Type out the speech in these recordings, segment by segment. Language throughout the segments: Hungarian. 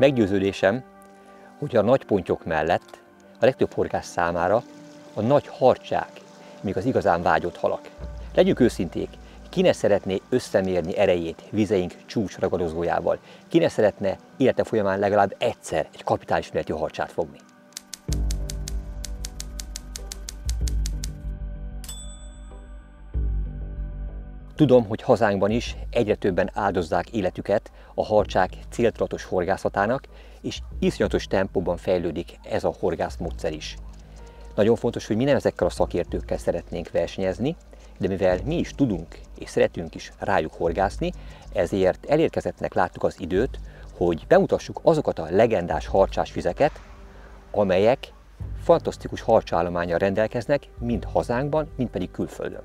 Meggyőződésem, hogy a nagy pontyok mellett a legtöbb horgász számára a nagy harcsák még az igazán vágyott halak. Legyünk őszinték, ki ne szeretné összemérni erejét vizeink csúcsragadozójával? Ki ne szeretne élete folyamán legalább egyszer egy kapitális méretű harcsát fogni? Tudom, hogy hazánkban is egyre többen áldozzák életüket a harcsák céltudatos horgászatának, és iszonyatos tempóban fejlődik ez a horgászmódszer is. Nagyon fontos, hogy mi nem ezekkel a szakértőkkel szeretnénk versenyezni, de mivel mi is tudunk és szeretünk is rájuk horgászni, ezért elérkezettnek láttuk az időt, hogy bemutassuk azokat a legendás harcsás vizeket, amelyek fantasztikus harcsállománnyal rendelkeznek, mind hazánkban, mind pedig külföldön.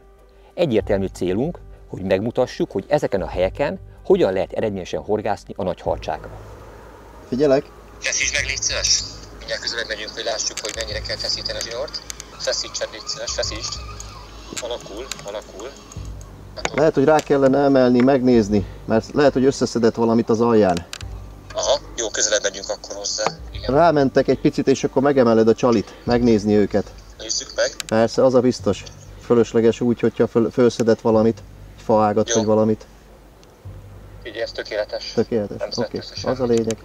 Egyértelmű célunk, hogy megmutassuk, hogy ezeken a helyeken hogyan lehet eredményesen horgászni a nagy harcsákra. Figyelek! Feszítsd meg, légy szíves! Mindjárt közelebb megyünk, hogy lássuk, hogy mennyire kell feszíteni a zsinort. Feszítsed, légy szíves, feszítsd! Alakul. Lehet, hogy rá kellene emelni, megnézni, mert lehet, hogy összeszedett valamit az alján. Aha, jó, közelebb megyünk akkor hozzá. Igen. Rámentek egy picit, és akkor megemeled a csalit, megnézni őket. Nézzük meg. Persze, az a biztos. Fölösleges úgy, hogyha fölszedett valamit, egy faágat vagy valamit. Figyelj, ez tökéletes. Tökéletes, oké. Az a lényeg.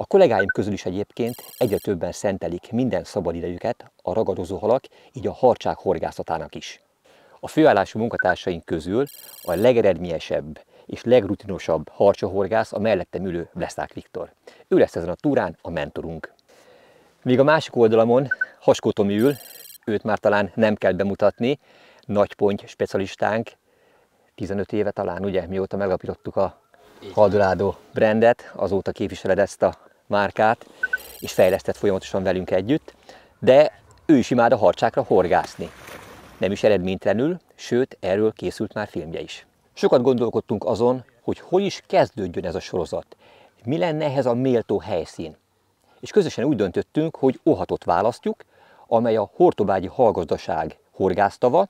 A kollégáim közül is egyébként egyre többen szentelik minden szabadidejüket a ragadozó halak, így a harcsák horgászatának is. A főállású munkatársaink közül a legeredményesebb és legrutinosabb harcsahorgász a mellettem ülő Bleszák Viktor. Ő lesz ezen a túrán a mentorunk. Míg a másik oldalamon Haskó Tomi ül, őt már talán nem kell bemutatni, nagyponty specialistánk, 15 éve talán, ugye, mióta megalapítottuk a Eldorado brandet, azóta képviseled ezt a márkát, és fejlesztett folyamatosan velünk együtt, de ő is imád a harcsákra horgászni. Nem is eredménytelenül, sőt, erről készült már filmje is. Sokat gondolkodtunk azon, hogy hol is kezdődjön ez a sorozat, mi lenne ehhez a méltó helyszín. És közösen úgy döntöttünk, hogy Óhatot választjuk, amely a Hortobágyi Hallgazdaság horgásztava,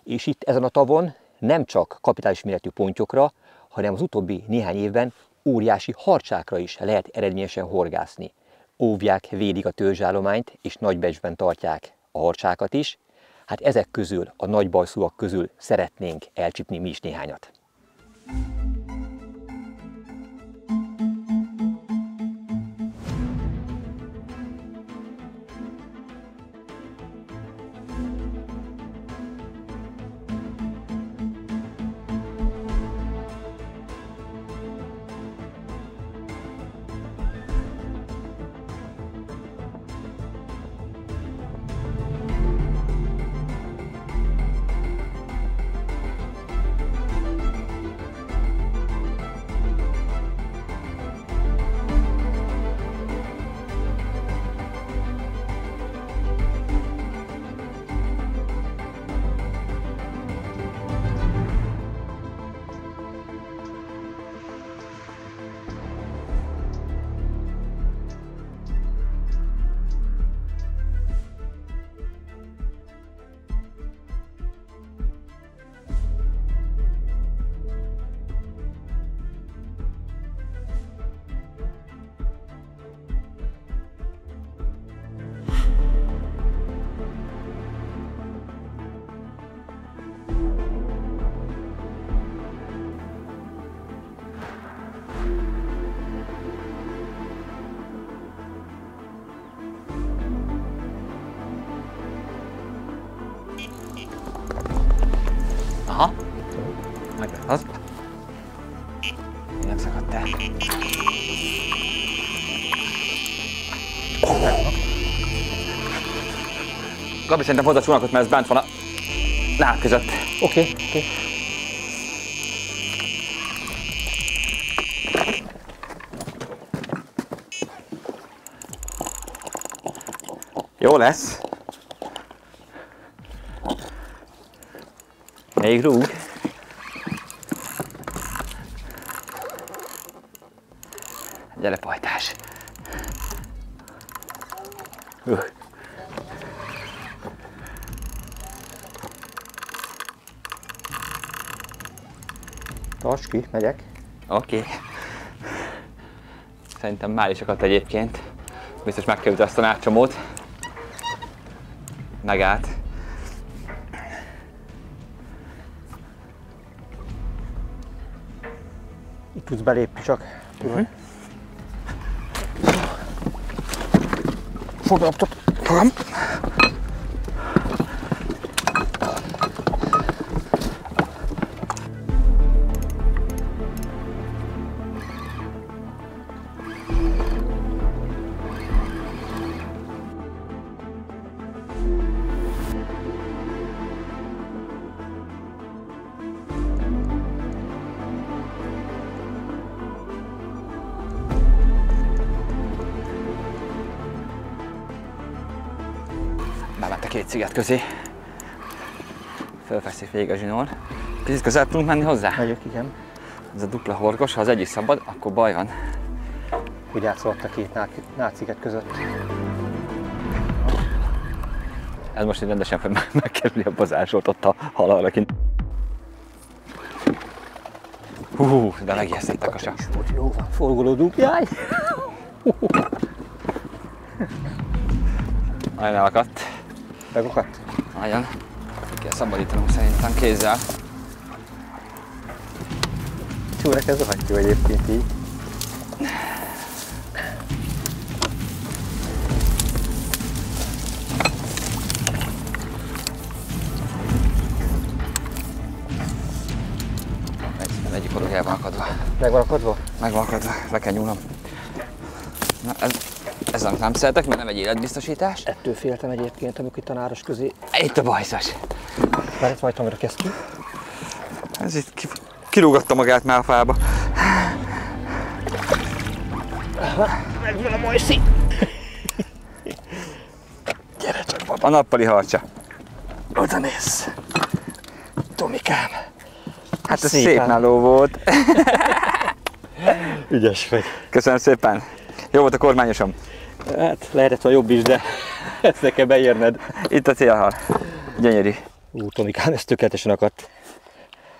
és itt ezen a tavon nem csak kapitális méretű pontyokra, hanem az utóbbi néhány évben óriási harcsákra is lehet eredményesen horgászni. Óvják, védik a törzsállományt, és nagy becsben tartják a harcsákat is. Hát ezek közül, a nagybajszúak közül szeretnénk elcsípni mi is néhányat. Meg az. Nem szakadt el. Gabi, szerintem hozd a csónakot, mert ez bent van a nál között. Oké. Jó lesz. Még rúg. Gyere, pajtás. Tarts ki, megyek. Oké. Szerintem már is akadt egyébként. Biztos megkerült azt a nátcsomót. Megállt. Itt tudsz belépni csak. Foglalaptot. Fogam. Bement a két sziget közé. Fölfeszik végig a zsinór. Picit közel tudunk menni hozzá? Megyek, igen. Ez a dupla horgos, ha az egyik szabad, akkor baj van. Hogy átszaladt a két nátsziget között. Ez most így rendesen fog megkerülni a bazásolt ott a halalra kint. Hú, de megijesztett a kasa. Jó van, forgolódunk, jaj! Nagyon elakadt. Megakadt? Nagyon. Kell szabadítanunk szerintem kézzel. Csúrek ez rohadt jó egyébként így. Egyik oldal el van akadva. Meg van akadva? Meg van akadva, le kell nyúlnom. Na, ez amit nem szeretek, mert nem egy életbiztosítás. Ettől féltem egyébként, amikor itt a náros közé. Itt a bajszos. Mert majd hamarabb kezd ki. Ez itt kirúgatta magát már a fába. Megvan a majszi! Gyere csak, baba! A nappali harcsa. Oda nézz! Tomikám! Hát ez szép meló volt. Ügyes vagy. Köszönöm szépen. Jó volt a kormányosom. Hát lehetett volna jobb is, de ezt nekem beérned. Itt a célhal. Gyönyörű. Tomikám, ez tökéletesen akadt.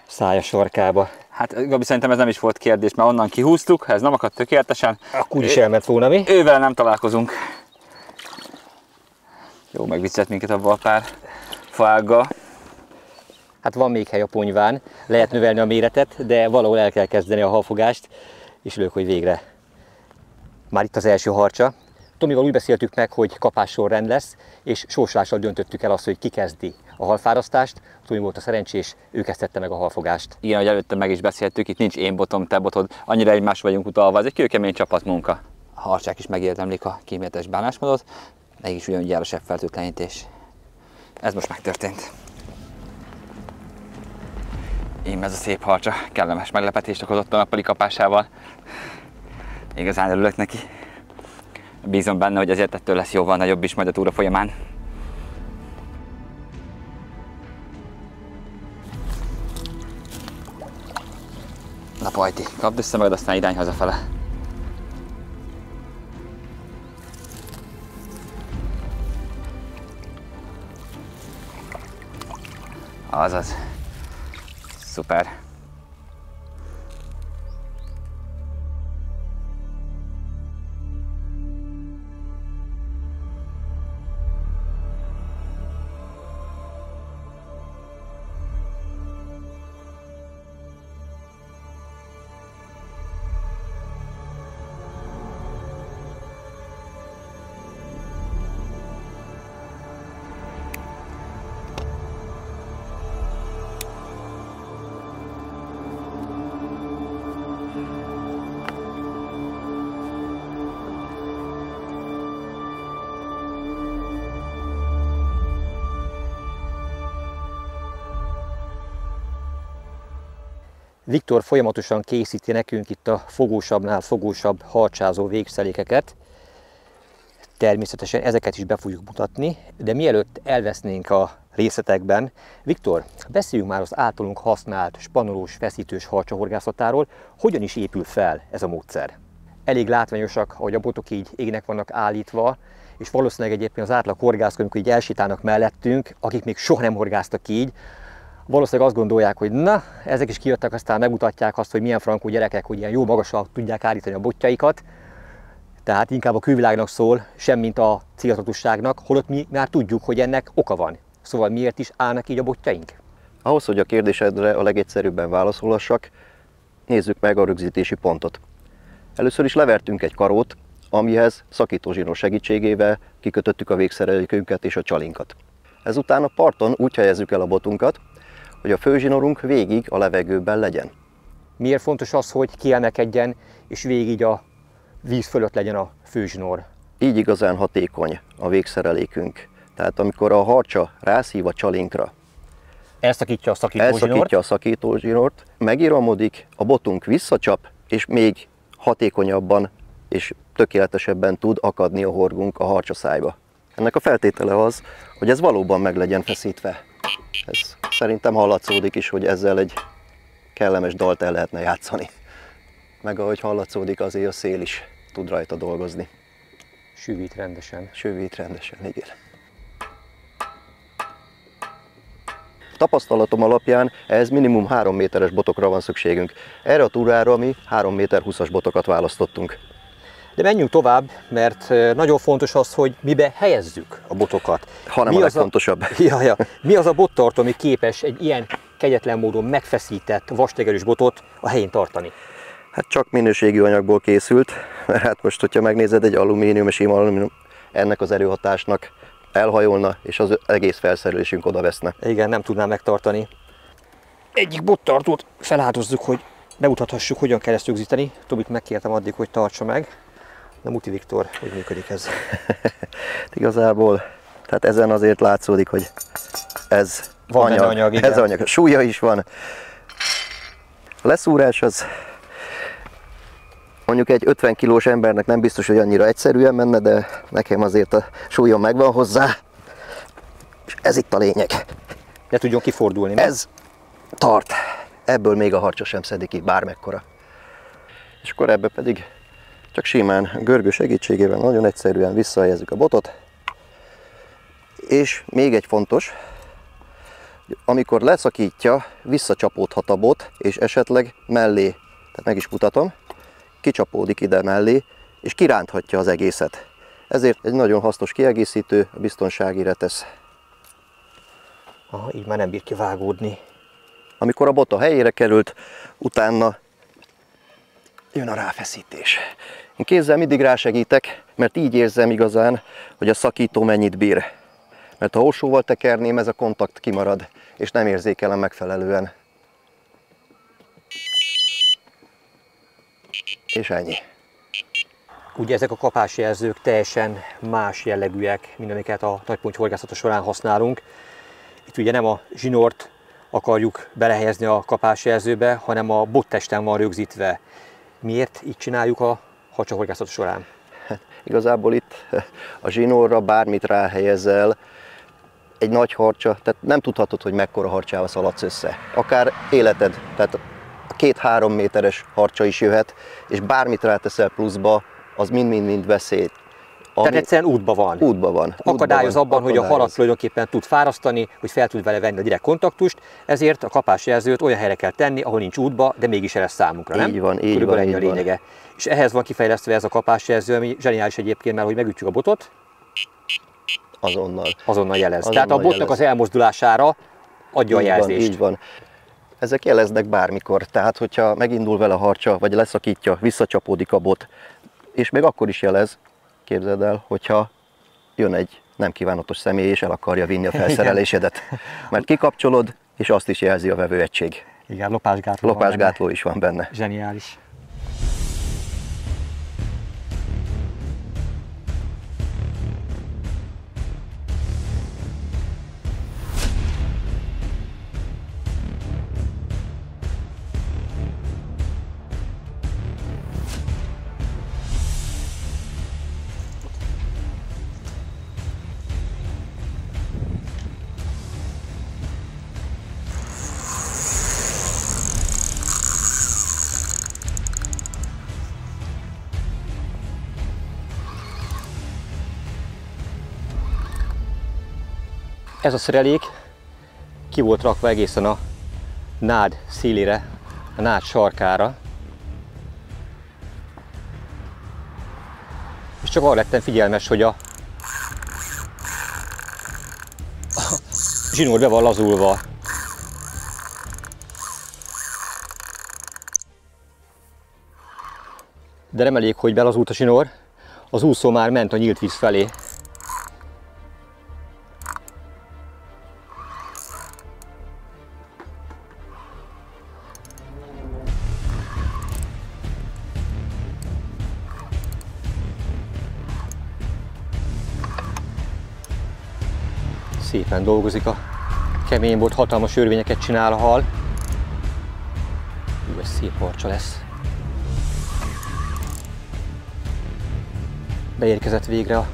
Szája sarkába. Hát Gabi, szerintem ez nem is volt kérdés, mert onnan kihúztuk, ha ez nem akadt tökéletesen. Akkor úgyis elment volna, mi? Ővel nem találkozunk. Jó, megviccelt minket abba a pár faággal. Hát van még hely a ponyván, lehet növelni a méretet, de valahol el kell kezdeni a halfogást, és örülök, hogy végre. Már itt az első harcsa. Tomival úgy beszéltük meg, hogy kapássorrend lesz, és sorsolással döntöttük el azt, hogy ki kezdi a halfárasztást. Tomi volt a szerencsés, ő kezdette meg a halfogást. Igen, hogy előtte meg is beszéltük, itt nincs én botom, te botod, annyira egymás vagyunk utalva, ez egy kőkemény csapatmunka. A harcsák is megérdemlik a kíméletes bánásmódot, mégis ugyanúgy jár a sebbfertőtlenítés. Ez most megtörtént. Ím ez a szép harcsa, kellemes meglepetést okozott a nappali kapásával. Igazán örülök neki. Bízom benne, hogy ezért ettől lesz jóval nagyobb is majd a túra folyamán. Na Pajti, kapd össze magad, aztán irány hazafele. Azaz. Szuper. Viktor folyamatosan készíti nekünk itt a fogósabbnál fogósabb harcsázó végszelékeket. Természetesen ezeket is be fogjuk mutatni, de mielőtt elvesznénk a részletekben, Viktor, beszéljünk már az általunk használt spannolós, feszítős harcsa horgászatáról. Hogyan is épül fel ez a módszer? Elég látványosak, ahogy a botok így égnek vannak állítva, és valószínűleg egyébként az átlag horgászok, amikor így elsétálnak mellettünk, akik még soha nem horgáztak így, valószínűleg azt gondolják, hogy na, ezek is kijöttek, aztán megmutatják azt, hogy milyen frankó gyerekek, hogy ilyen jó magasra tudják állítani a botjaikat. Tehát inkább a külvilágnak szól, semmint a célzatosságnak, holott mi már tudjuk, hogy ennek oka van. Szóval miért is állnak így a botjaink? Ahhoz, hogy a kérdésedre a legegyszerűbben válaszolhassak, nézzük meg a rögzítési pontot. Először is levertünk egy karót, amihez szakítózsinór segítségével kikötöttük a végszerelékünket és a csalinkat. Ezután a parton úgy helyezzük el a botunkat, hogy a főzsinórunk végig a levegőben legyen. Miért fontos az, hogy kiemelkedjen, és végig a víz fölött legyen a főzsinór? Így igazán hatékony a végszerelékünk. Tehát amikor a harcsa rászív a csalinkra, elszakítja a szakítózsinort, megiramodik, a botunk visszacsap, és még hatékonyabban és tökéletesebben tud akadni a horgunk a harcsa szájba. Ennek a feltétele az, hogy ez valóban meg legyen feszítve. Ez szerintem hallatszódik is, hogy ezzel egy kellemes dalt el lehetne játszani. Meg ahogy hallatszódik, azért a szél is tud rajta dolgozni. Süvít rendesen. Süvít rendesen, igen. Tapasztalatom alapján ehhez minimum 3 méteres botokra van szükségünk. Erre a túrára mi 3,20 méter botokat választottunk. De menjünk tovább, mert nagyon fontos az, hogy mibe helyezzük a botokat. Hanem a legfontosabb. Mi az a bottartó, ami képes egy ilyen kegyetlen módon megfeszített, vastegerős botot a helyén tartani? Hát csak minőségi anyagból készült, mert hát most, hogyha megnézed, egy alumínium és sima alumínium, ennek az erőhatásnak elhajolna, és az egész felszerelésünk oda veszne. Igen, nem tudná megtartani. Egyik bottartót feláldozzuk, hogy bemutathassuk, hogyan kell ezt rögzíteni. Tobit megkértem addig, hogy tartsa meg. De Muti Viktor, hogy működik ez? Igazából, tehát ezen azért látszódik, hogy ez van anyag, igen. Ez anyag, súlya is van. A leszúrás az mondjuk egy 50 kilós embernek nem biztos, hogy annyira egyszerűen menne, de nekem azért a súlyom megvan hozzá. És ez itt a lényeg. De tudjon kifordulni. Ez tart. Ebből még a harcsa sem szedik ki, bármekkora. És akkor ebbe pedig csak simán görgő segítségével nagyon egyszerűen visszahelyezzük a botot. És még egy fontos, amikor leszakítja, visszacsapódhat a bot, és esetleg mellé, tehát meg is mutatom, kicsapódik ide mellé, és kiránthatja az egészet. Ezért egy nagyon hasznos kiegészítő, a biztonsági retesz. Aha, így már nem bír kivágódni. Amikor a bot a helyére került, utána jön a ráfeszítés. Én kézzel mindig rásegítek, mert így érzem igazán, hogy a szakító mennyit bír. Mert ha orsóval tekerném, ez a kontakt kimarad, és nem érzékelem megfelelően. És ennyi. Ugye ezek a kapásjelzők teljesen más jellegűek, mint amiket a nagyponty horgászata során használunk. Itt ugye nem a zsinort akarjuk belehelyezni a kapásjelzőbe, hanem a bottesten van rögzítve. Miért így csináljuk a harcsahorgászat során? Igazából itt a zsinórra bármit ráhelyezel, egy nagy harcsa, tehát nem tudhatod, hogy mekkora harcsával szaladsz össze. Akár életed, tehát 2-3 méteres harcsa is jöhet, és bármit ráteszel pluszba, az mind-mind veszély. Tehát egyszerűen útban van. Útban van. Akadályoz abban, hogy a halat tulajdonképpen tud fárasztani, hogy fel tud vele venni a direkt kontaktust, ezért a kapásjelzőt olyan helyre kell tenni, ahol nincs útba, de mégis el lesz számunkra, nem? Így van, így körülbelül van, ennyi a lényege. És ehhez van kifejlesztve ez a kapásjelző, ami zseniális egyébként, mert hogy megütjük a botot, azonnal jelez. Tehát a botnak az elmozdulására adja a jelzést. Így van. Ezek jeleznek bármikor, tehát hogyha megindul vele a harcsa, vagy leszakítja, visszacsapódik a bot, és még akkor is jelez, képzeld el, hogyha jön egy nem kívánatos személy, és el akarja vinni a felszerelésedet. Mert kikapcsolod, és azt is jelzi a vevőegység. Igen, lopásgátló. Lopásgátló is van benne. Zseniális. Ez a szerelék ki volt rakva egészen a nád szélére, a nád sarkára. És csak arra lettem figyelmes, hogy a zsinór be van lazulva. De nem elég, hogy belazult a zsinór, az úszó már ment a nyílt víz felé. Szépen dolgozik a kemény bot, hatalmas örvényeket csinál a hal. Ez szép harcsa lesz. Beérkezett végre a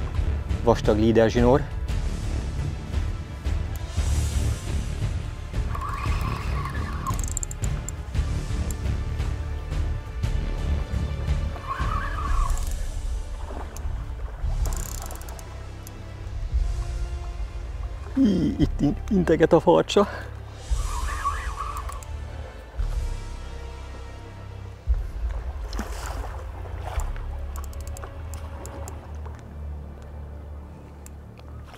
vastag líder zsinór. Itt integet a farcsa.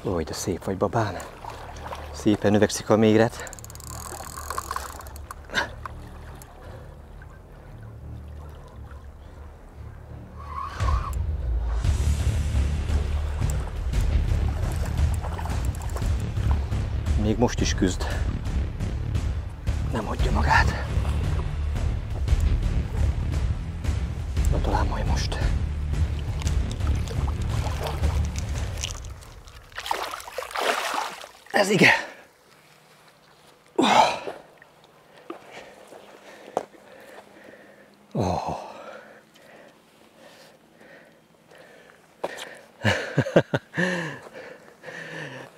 Ó, de szép vagy, babám. Szépen növekszik a méret. Még most is küzd. Nem adja magát. Na talán majd most. Ez igen. Oh.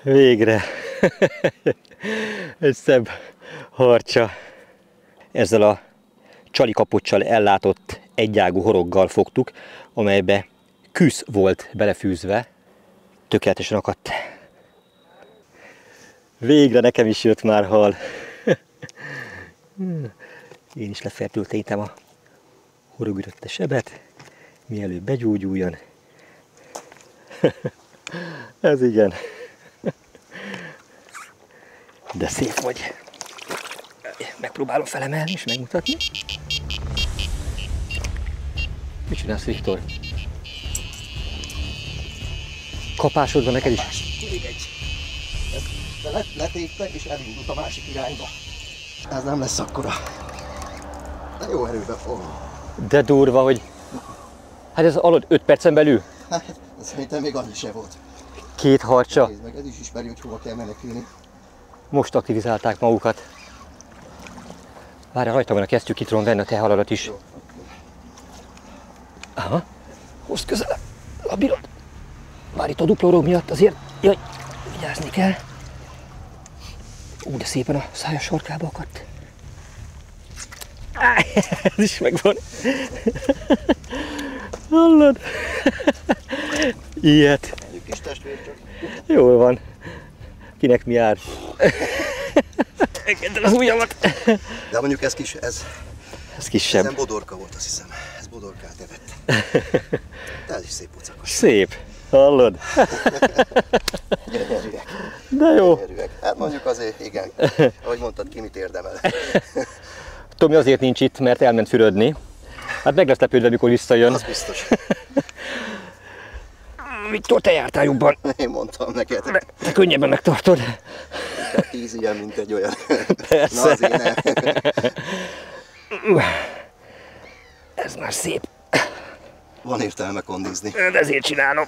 Végre. Egy szebb harcsa. Ezzel a csalikapocsal ellátott egyágú horoggal fogtuk, amelybe küsz volt belefűzve. Tökéletesen akadt. Végre nekem is jött már hal. Én is lefertőtlenítem a horogütötte sebet, mielőtt begyógyuljon. Ez igen. De szép vagy. Megpróbálom felemelni és megmutatni. Mit csinálsz, Viktor? Kapásod van neked is? Még egy. Letépte és elindult a másik irányba. Ez nem lesz akkora. De jó erőben fogom. De durva, hogy... Hát ez alatt 5 percen belül? Hát, szerintem még annyi se volt. 2 harcsa. Nézd meg, ez is ismeri, hogy hova kell menekülni. Most aktivizálták magukat. Várjál, rajta van a kesztyű, ki tudom venni a te haladat is. Jó. Aha. Hozd közelebb. Labirod. Várj, itt a duplóróg miatt azért... Jaj, vigyázni kell. De szépen a szája sarkába akadt. Ez is megvan. Hallod? Ilyet. Mondjuk kis testvér csak. Jól van. Kinek mi jár? Engedd el az ujjamat. De mondjuk ez kis, ez kisebb. nem bodorka volt, azt hiszem. Ez bodorkát evett. De ez is szép pocakos. Szép. Hallod? Gyönyörűek. De jó. Gyönyörűek. Hát mondjuk azért, igen. Ahogy mondtad, ki mit érdemel. Tomi azért nincs itt, mert elment fürödni. Hát meg lesz lepődve, mikor visszajön. Az biztos. Viktor, te jártál jobban. Én mondtam neked. Te könnyebben megtartod. 10 ilyen, mint egy olyan. Persze. Na azért ne. Ez már szép. Van értelme kondizni. De ezért csinálom.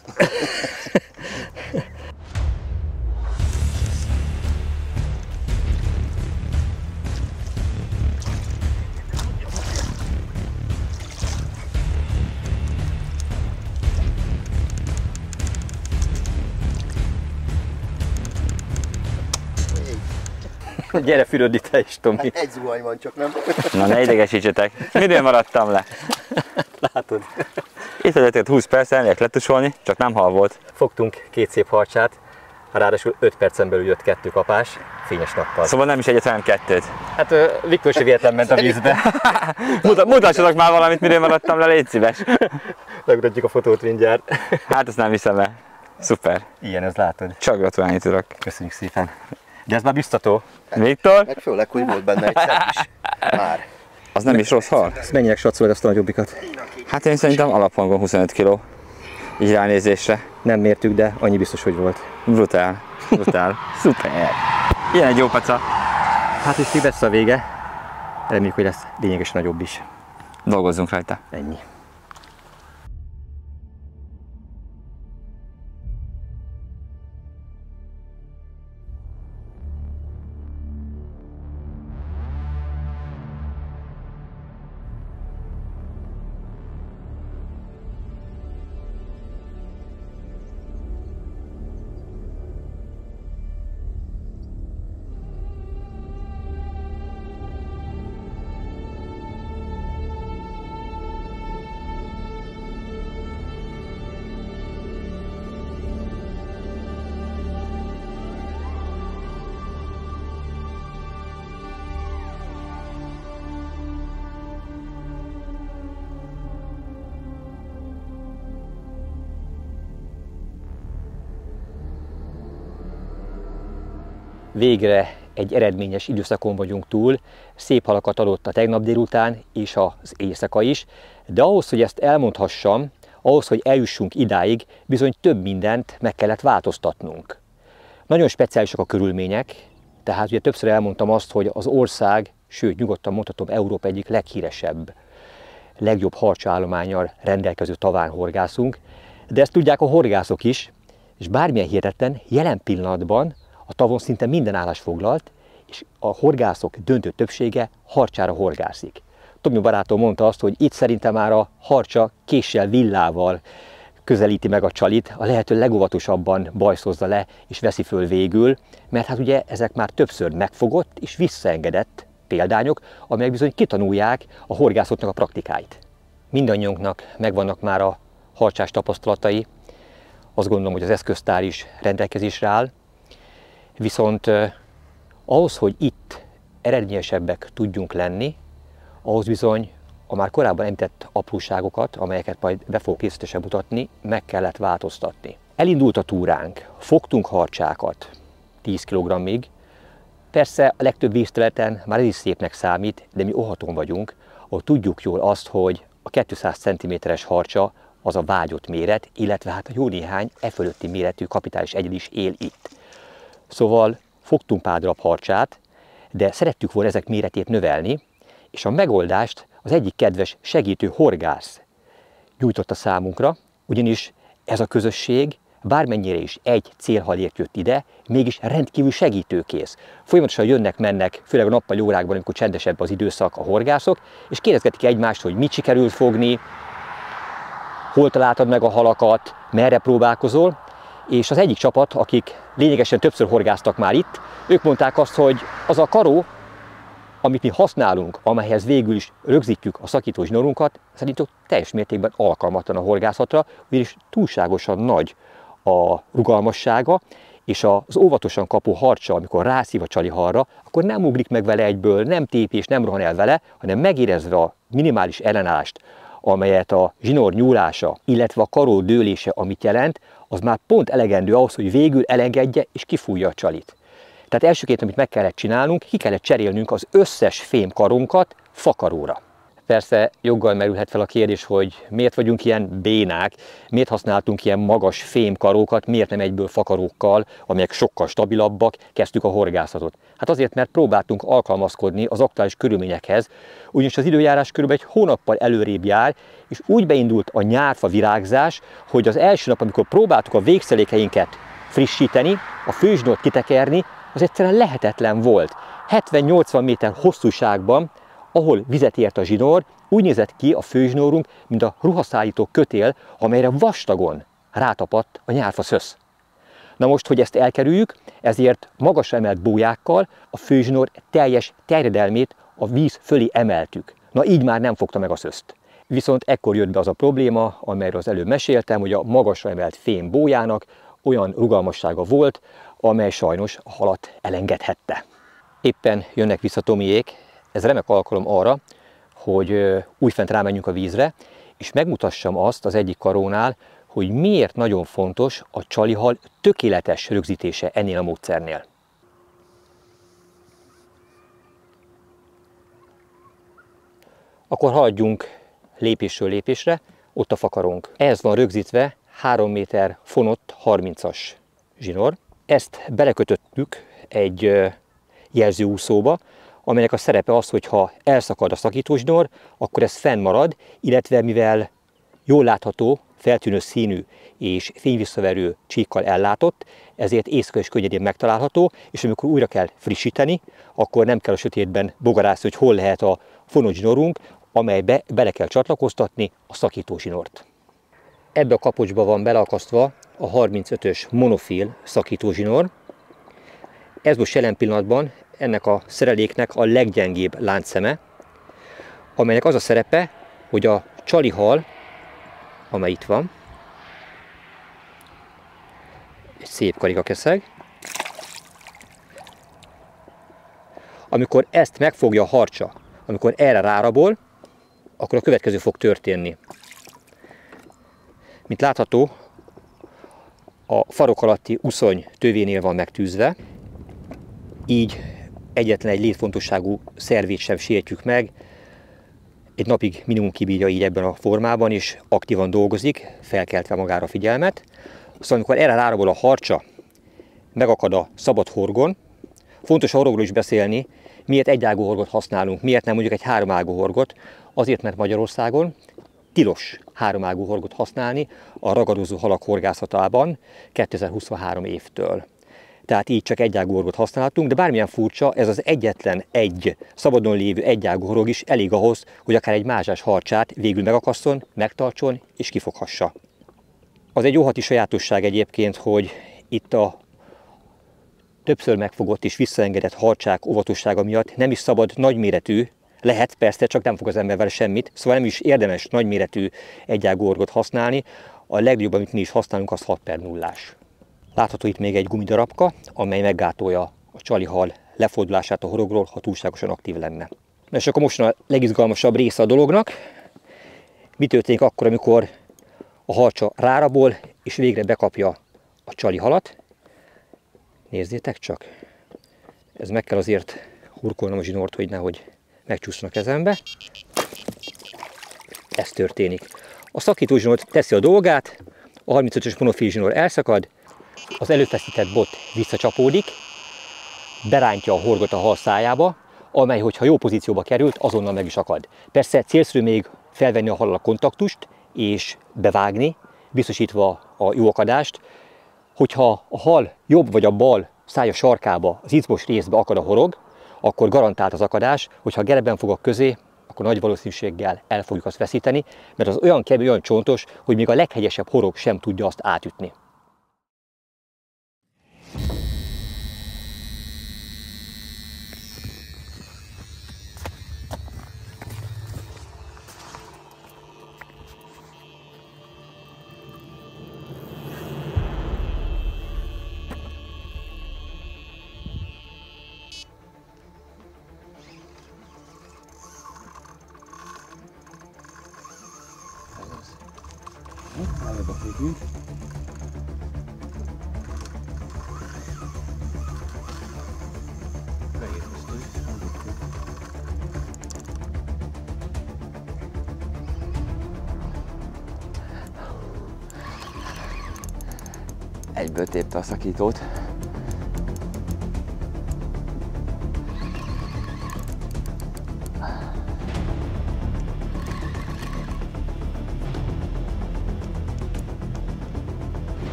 Gyere fürödni te is, Tomi. Hát egy zuhany van csak, nem? Na ne idegesítsetek. Miről maradtam le? Látod? Itt vezetett 20 perc, elmegyek letusolni, csak nem hal volt. Fogtunk 2 szép harcsát. Ráadásul 5 percen belül jött 2 kapás, fényes nappal. Szóval nem is egyet, hanem 2. Hát Viktor se véletlen ment a vízbe. Mutassatok már valamit, mire maradtam le, légy szíves. Megmutatjuk a fotót mindjárt. Hát ezt nem hiszem el. Szuper. Ilyen, ez látod. Csak gratulálni tudok. Köszönjük szépen. De ez már biztató. Viktor? Meg főleg, hogy volt benne egy szebb is. Már. Az nem is rossz hal? Ezt mennyinek satszolod azt a nagyobbikat? Hát én szerintem alaphangon 25 kg. Így ránézésre. Nem mértük, de annyi biztos, hogy volt. Brutál. Brutál. Szuper. Ilyen egy jó paca. Hát és még lesz a vége. Reméljük, hogy lesz lényegesen nagyobb is. Dolgozzunk rajta. Ennyi. Végre egy eredményes időszakon vagyunk túl, szép halakat adott a tegnap délután és az éjszaka is, de ahhoz, hogy ezt elmondhassam, ahhoz, hogy eljussunk idáig, bizony több mindent meg kellett változtatnunk. Nagyon speciálisak a körülmények, tehát ugye többször elmondtam azt, hogy az ország, sőt nyugodtan mondhatom Európa egyik leghíresebb, legjobb harcsaállománnyal rendelkező taván horgászunk, de ezt tudják a horgászok is, és bármilyen hihetetlen, jelen pillanatban a tavon szinte minden állás foglalt, és a horgászok döntő többsége harcsára horgászik. Tomi barátom mondta azt, hogy itt szerintem már a harcsa késsel, villával közelíti meg a csalit, a lehető legóvatosabban bajszozza le és veszi föl végül, mert hát ugye ezek már többször megfogott és visszaengedett példányok, amelyek bizony kitanulják a horgászoknak a praktikáit. Mindannyiunknak megvannak már a harcsás tapasztalatai, azt gondolom, hogy az eszköztár is rendelkezésre áll, viszont ahhoz, hogy itt eredményesebbek tudjunk lenni, ahhoz bizony a már korábban említett apróságokat, amelyeket majd be fogok részletesen mutatni, meg kellett változtatni. Elindult a túránk, fogtunk harcsákat 10 kg-ig, persze a legtöbb vízterületen már ez is szépnek számít, de mi óhaton vagyunk, ahol tudjuk jól azt, hogy a 200 cm-es harcsa az a vágyott méret, illetve hát a jó néhány e fölötti méretű kapitális egyed is él itt. Szóval fogtunk pár darab harcsát, de szerettük volna ezek méretét növelni, és a megoldást az egyik kedves segítő horgász nyújtotta számunkra, ugyanis ez a közösség bármennyire is egy célhalért jött ide, mégis rendkívül segítőkész. Folyamatosan jönnek-mennek, főleg a nappali órákban, amikor csendesebb az időszak, a horgászok, és kérdezgetik egymást, hogy mit sikerült fogni, hol találtad meg a halakat, merre próbálkozol, és az egyik csapat, akik lényegesen többször horgáztak már itt, ők mondták azt, hogy az a karó, amit mi használunk, amelyhez végül is rögzítjük a szakító zsinórunkat, szerintük teljes mértékben alkalmatlan a horgászatra, ugyanis túlságosan nagy a rugalmassága, és az óvatosan kapó harcsa, amikor rászív a csali halra, akkor nem ugrik meg vele egyből, nem tépés, nem rohan el vele, hanem megérezve a minimális ellenállást, amelyet a zsinór nyúlása, illetve a karó dőlése, amit jelent, az már pont elegendő ahhoz, hogy végül elengedje és kifújja a csalit. Tehát elsőként, amit meg kellett csinálnunk, ki kellett cserélnünk az összes fémkarunkat fakaróra. Persze joggal merülhet fel a kérdés, hogy miért vagyunk ilyen bénák, miért használtunk ilyen magas fémkarókat, miért nem egyből fakarókkal, amelyek sokkal stabilabbak, kezdtük a horgászatot. Hát azért, mert próbáltunk alkalmazkodni az aktuális körülményekhez, ugyanis az időjárás körülbelül egy hónappal előrébb jár, és úgy beindult a nyárfa virágzás, hogy az első nap, amikor próbáltuk a végszelékeinket frissíteni, a főzsinót kitekerni, az egyszerűen lehetetlen volt. 70-80 méter hosszúságban, ahol vizet ért a zsinór, úgy nézett ki a főzsinórunk, mint a ruhaszállító kötél, amelyre vastagon rátapadt a nyárfa szösz. Na most, hogy ezt elkerüljük, ezért magasra emelt bójákkal a főzsinór teljes terjedelmét a víz fölé emeltük. Na így már nem fogta meg a szöszt. Viszont ekkor jött be az a probléma, amelyről az előbb meséltem, hogy a magasra emelt fém bójának olyan rugalmassága volt, amely sajnos a halat elengedhette. Éppen jönnek vissza Tomiék, ez remek alkalom arra, hogy újfent rámenjünk a vízre, és megmutassam azt az egyik karónál, hogy miért nagyon fontos a csalihal tökéletes rögzítése ennél a módszernél. Akkor haladjunk lépésről lépésre, ott a fakarónk. Ehhez van rögzítve 3 méter fonott 30-as zsinór. Ezt belekötöttük egy jelzőúszóba, amelynek a szerepe az, hogy ha elszakad a szakítózsinór, akkor ez fennmarad, illetve mivel jól látható, feltűnő színű és fényvisszaverő csíkkal ellátott, ezért éjszaka is könnyedén megtalálható, és amikor újra kell frissíteni, akkor nem kell a sötétben bogarászni, hogy hol lehet a fonott zsinórunk, amelybe bele kell csatlakoztatni a szakítózsinort. Ebbe a kapocsba van beleakasztva a 35-ös monofil szakítózsinór. Ez most jelen pillanatban ennek a szereléknek a leggyengébb láncszeme, amelynek az a szerepe, hogy a csalihal, amely itt van, egy szép karikakeszeg, amikor ezt megfogja a harcsa, amikor erre rárabol, akkor a következő fog történni. Mint látható, a farok alatti uszony tövénél van megtűzve, így egyetlen egy létfontosságú szervét sem sértjük meg, egy napig minimum kibírja így ebben a formában, és aktívan dolgozik, felkeltve magára a figyelmet. Szóval amikor erre rárabol a harcsa, megakad a szabad horgon. Fontos a horogról is beszélni, miért egyágú horgot használunk, miért nem mondjuk egy háromágú horgot. Azért, mert Magyarországon tilos háromágú horgot használni a ragadozó halak horgászatában 2023 évtől. Tehát így csak egyágú horgot használhatunk, de bármilyen furcsa, ez az egyetlen egy szabadon lévő egyágú horog is elég ahhoz, hogy akár egy mázsás harcsát végül megakasszon, megtartson és kifoghassa. Az egy óhati sajátosság egyébként, hogy itt a többször megfogott és visszaengedett harcsák óvatossága miatt nem is szabad nagyméretű, lehet persze, csak nem fog az ember vele semmit, szóval nem is érdemes nagyméretű egyágú horgot használni. A legnagyobb, amit mi is használunk, az 6/0-ás. Látható itt még egy gumidarabka, amely meggátolja a csalihal lefordulását a horogról, ha túlságosan aktív lenne. Na és akkor most a legizgalmasabb része a dolognak. Mi történik akkor, amikor a harcsa rárabol, és végre bekapja a csalihalat? Nézzétek csak! Ez meg kell azért hurkolnom a zsinort, hogy nehogy megcsúszson a kezembe. Ez történik. A szakítózsinór teszi a dolgát, a 35-ös monofil zsinór elszakad, az előfeszített bot visszacsapódik, berántja a horgot a hal szájába, amely, hogyha jó pozícióba került, azonnal meg is akad. Persze célszerű még felvenni a hallal a kontaktust, és bevágni, biztosítva a jó akadást. Hogyha a hal jobb vagy a bal szája sarkába, az izmos részbe akad a horog, akkor garantált az akadás, hogyha a gereben fogak közé, akkor nagy valószínűséggel el fogjuk azt veszíteni, mert az olyan kemény, olyan csontos, hogy még a leghegyesebb horog sem tudja azt átütni. Egyből tépte a szakítót.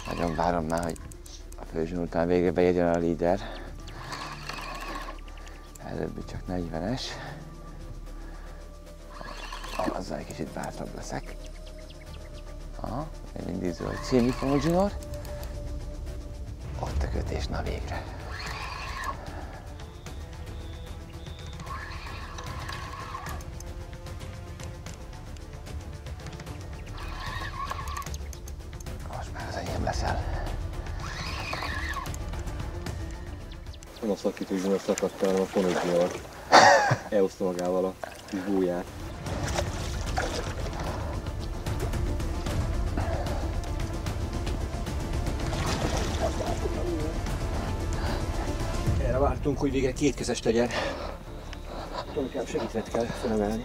Nagyon várom már, hogy a főzsön után végre bejegyen a líder. Előbb csak 40-es. Azzal egy kicsit bátrabb leszek. Aha, mindig zöld szémifonó zsinór. Ott a kötés, na végre. leszel. Nem a szakítózónak szakadt, hanem a fonodnyal elhozta magával a kis búját. Erre vártunk, hogy végre kétkezes legyen. Inkább segített kell felemelni.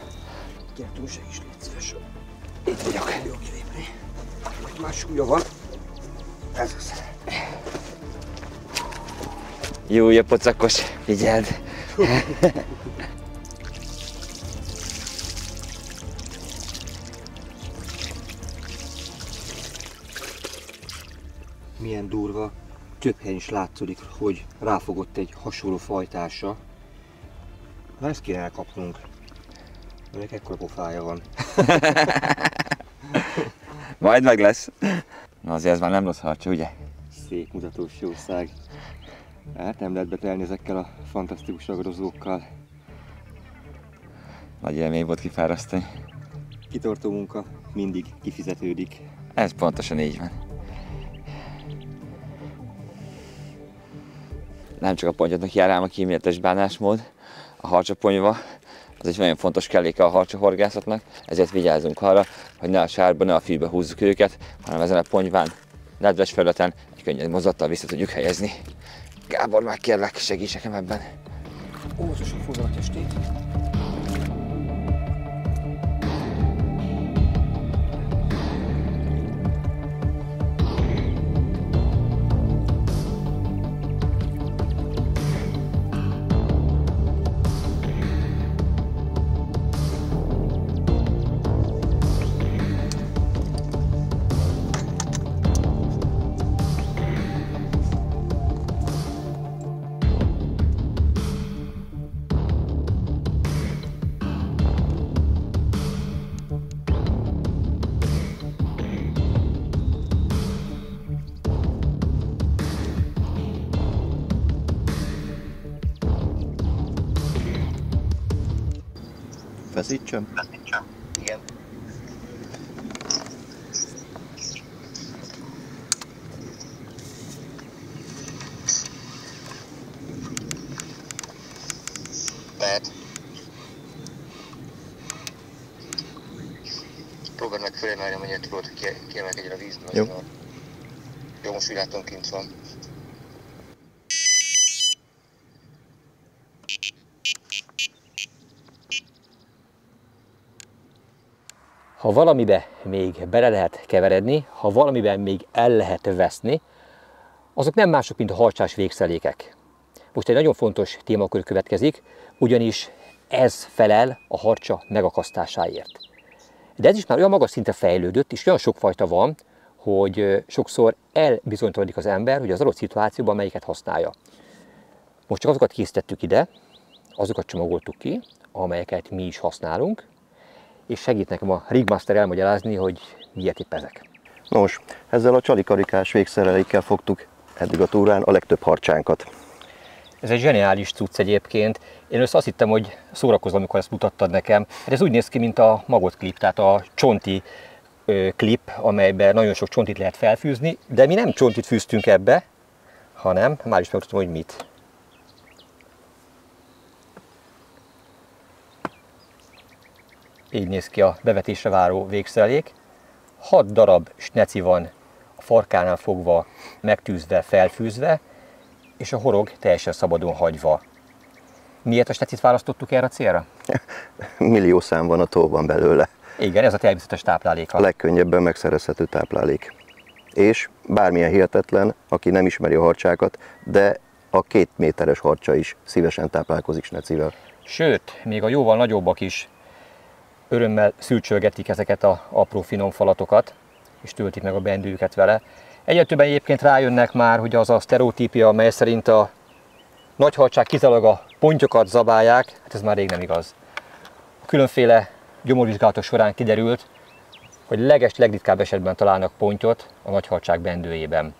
Gyertünk, segíts, légy szíves. Itt vagyok. Jó kilépni. Más súlya van. Ez az. Jó, a pocakos, figyeld! Milyen durva. Több helyen is látszik, hogy ráfogott egy hasonló fajtása. Na ezt kéne elkapnunk. Ennek ekkora pofája van. Majd meg lesz. Na azért ez már nem rossz harcsa, ugye? Szép mutatós jószág. Hát nem lehet betelni ezekkel a fantasztikus ragadozókkal. Nagy élmény volt kifárasztani. Kitartó munka mindig kifizetődik. Ez pontosan így van. Nem csak a pontyotnak jár ám a kíméletes bánásmód, a harcsaponyva az egy nagyon fontos kelléke a harcsahorgászatnak, ezért vigyázzunk arra, hogy ne a sárba, ne a fűbe húzzuk őket, hanem ezen a ponyván, nedves felületen egy könnyed mozdulattal vissza tudjuk helyezni. Gábor, már kérlek, segíts nekem ebben. Óvatosan fogja a testét. Feszítsem? Feszítsem. Igen. Lehet. Próbáld meg fölemelni, amennyire tudod, hogy kiemelkedjen a vízből. Jó. Jó, most úgy látom, kint van. Ha valamibe még bele lehet keveredni, ha valamiben még el lehet veszni, azok nem mások, mint a harcsás végszelékek. Most egy nagyon fontos témakör következik, ugyanis ez felel a harcsa megakasztásáért. De ez is már olyan magas szintre fejlődött, és olyan sokfajta van, hogy sokszor elbizonytalanodik az ember, hogy az adott szituációban melyiket használja. Most csak azokat készítettük ide, azokat csomagoltuk ki, amelyeket mi is használunk, és segít nekem a Rigmaster elmagyarázni, hogy miért épp ezek. Nos, ezzel a csalikarikás végszerelékkel fogtuk eddig a túrán a legtöbb harcsánkat. Ez egy zseniális cucc egyébként. Én össze azt hittem, hogy szórakozom, amikor ezt mutattad nekem. Hát ez úgy néz ki, mint a magot klip, tehát a csonti klip, amelyben nagyon sok csontit lehet felfűzni, de mi nem csontit fűztünk ebbe, hanem már is megmutatom, hogy mit. Így néz ki a bevetésre váró végszerelék. 6 darab sneci van a farkánál fogva, megtűzve, felfűzve, és a horog teljesen szabadon hagyva. Miért a snecit választottuk erre a célra? Millió szám van a tóban belőle. Igen, ez a természetes tápláléka. A legkönnyebben megszerezhető táplálék. És bármilyen hihetetlen, aki nem ismeri a harcsákat, de a 2 méteres harcsa is szívesen táplálkozik snecivel. Sőt, még a jóval nagyobbak is örömmel szülcsölgetik ezeket a apró finom falatokat, és töltik meg a bendőjüket vele. Egyre többen egyébként rájönnek már, hogy az a sztereotípia, mely szerint a nagyharcsák kizárólag a pontyokat zabálják, hát ez már rég nem igaz. A különféle gyomorvizsgálatok során kiderült, hogy legritkább esetben találnak pontyot a nagyharcsák bendőjében.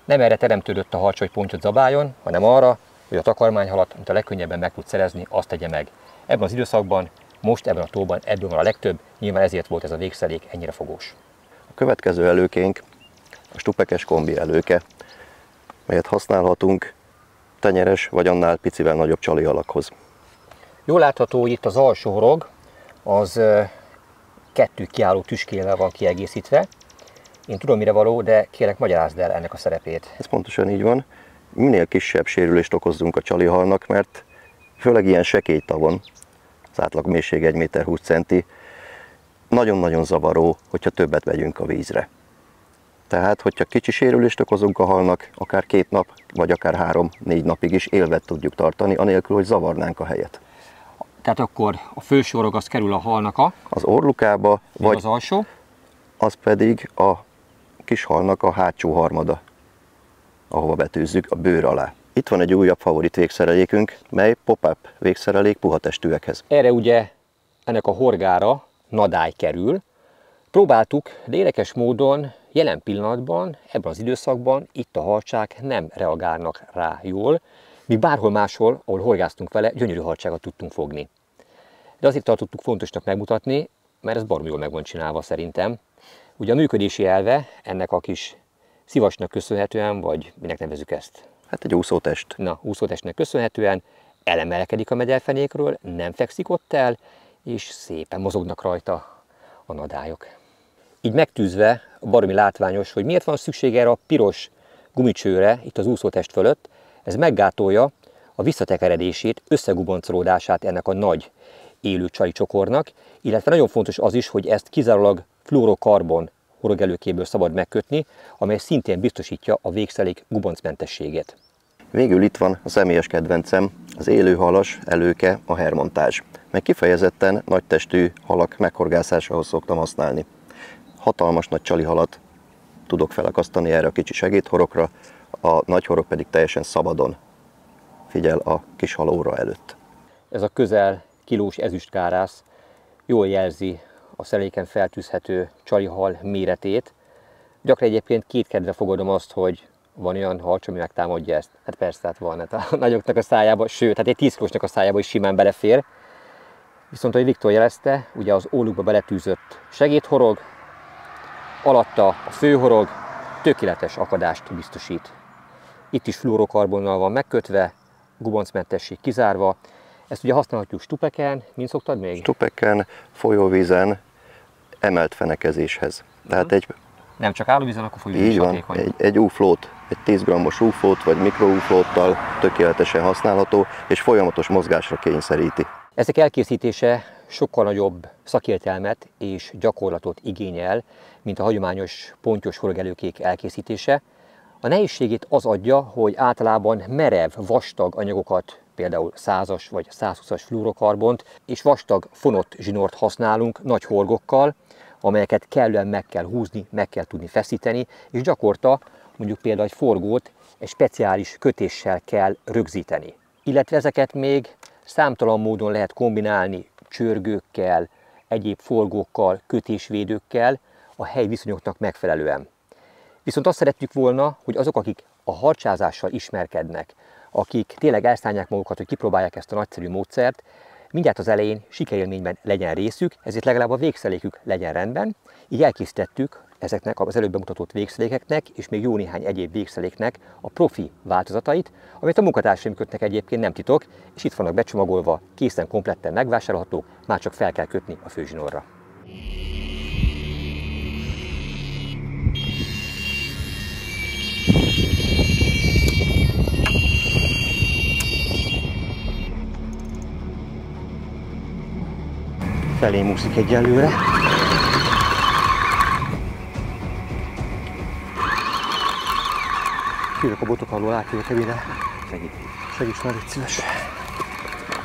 Nem erre teremtődött a harcsa, hogy pontyot zabáljon, hanem arra, hogy a takarmányhalat, amit a legkönnyebben meg tud szerezni, azt tegye meg. Ebben az időszakban, most ebben a tóban ebből van a legtöbb, nyilván ezért volt ez a végszerék ennyire fogós. A következő előkénk a a stupekes kombi előke, melyet használhatunk tenyeres vagy annál picivel nagyobb csalihalakhoz. Jól látható, hogy itt az alsó horog, az 2 kiálló tüskével van kiegészítve. Én tudom, mire való, de kérlek, magyarázd el ennek a szerepét. Ez pontosan így van. Minél kisebb sérülést okozzunk a csalihalnak, mert főleg ilyen sekély tavon, az átlag mélység 1,20 méter, nagyon-nagyon zavaró, hogyha többet vegyünk a vízre. Tehát, hogyha kicsi sérülést okozunk a halnak, akár 2 nap, vagy akár 3-4 napig is élvet tudjuk tartani, anélkül, hogy zavarnánk a helyet. Tehát akkor a felső horog az kerül a halnak az orlukába, vagy az alsó, az pedig a kis halnak a hátsó harmada, ahova betűzzük a bőr alá. Itt van egy újabb favorit végszerelékünk, mely pop-up végszerelék puha testűekhez. Erre ugye ennek a horgára nadály kerül. Próbáltuk, de érdekes módon jelen pillanatban, ebben az időszakban itt a harcsák nem reagálnak rá jól, míg bárhol máshol, ahol horgáztunk vele, gyönyörű harcsákat tudtunk fogni. De azért tartottuk fontosnak megmutatni, mert ez baromi jól meg van csinálva szerintem. Ugye a működési elve ennek a kis szivasnak köszönhetően, vagy minek nevezzük ezt? Hát egy úszótest. Na, úszótestnek köszönhetően elemelkedik a mederfenékről, nem fekszik ott el, és szépen mozognak rajta a nadályok. Így megtűzve baromi látványos, hogy miért van szükség erre a piros gumicsőre itt az úszótest fölött. Ez meggátolja a visszatekeredését, összeguboncolódását ennek a nagy élő csali csokornak, illetve nagyon fontos az is, hogy ezt kizárólag fluorokarbon horogelőkéből szabad megkötni, amely szintén biztosítja a végszerelék guboncmentességét. Végül itt van a személyes kedvencem, az élő halas előke, a hermontázs. Meg kifejezetten nagytestű halak meghorgászásához szoktam használni. Hatalmas nagy csalihalat tudok felakasztani erre a kicsi segédhorokra, a nagy horog pedig teljesen szabadon figyel a kis halóra előtt. Ez a közel kilós ezüstkárász jól jelzi a szereléken feltűzhető csalihal méretét. Gyakran egyébként kétkedve fogadom azt, hogy van olyan harcs, ami megtámadja ezt. Hát persze, hát van, hát a nagyoknak a szájába, sőt, hát egy 10 kilósnak a szájába is simán belefér. Viszont, ahogy Viktor jelezte, ugye az ólukba beletűzött segédhorog, alatta a főhorog tökéletes akadást biztosít. Itt is fluorokarbonnal van megkötve, guboncmentesség kizárva. Ezt ugye használhatjuk stupeken, mint szoktad még? Stupeken, folyóvízen, emelt fenekezéshez. Tehát egy nem csak állóvízen, akkor folyóvíz is hatékony. Így van, egy úflót, egy 10 g-os úflót vagy mikroúflóttal tökéletesen használható, és folyamatos mozgásra kényszeríti. Ezek elkészítése sokkal nagyobb szakértelmet és gyakorlatot igényel, mint a hagyományos pontyos horogelőkék elkészítése. A nehézségét az adja, hogy általában merev, vastag anyagokat, például 100-as vagy 120-as fluorokarbont és vastag fonott zsinort használunk nagy horgokkal, amelyeket kellően meg kell húzni, meg kell tudni feszíteni, és gyakorta mondjuk például egy forgót egy speciális kötéssel kell rögzíteni. Illetve ezeket még számtalan módon lehet kombinálni csörgőkkel, egyéb forgókkal, kötésvédőkkel a helyviszonyoknak megfelelően. Viszont azt szeretjük volna, hogy azok, akik a harcsázással ismerkednek, akik tényleg elszállják magukat, hogy kipróbálják ezt a nagyszerű módszert, mindjárt az elején sikerélményben legyen részük, ezért legalább a végszerelékük legyen rendben. Így elkészítettük ezeknek az előbb bemutatott végszerelékeknek, és még jó néhány egyéb végszereléknek a profi változatait, amit a munkatársaim kötnek egyébként, nem titok, és itt vannak becsomagolva, készen kompletten megvásárolhatók, már csak fel kell kötni a főzsinórra. Felém úszik egyelőre. Kérlek a botok alól átjöttem ide. Segíts már, légy szíves.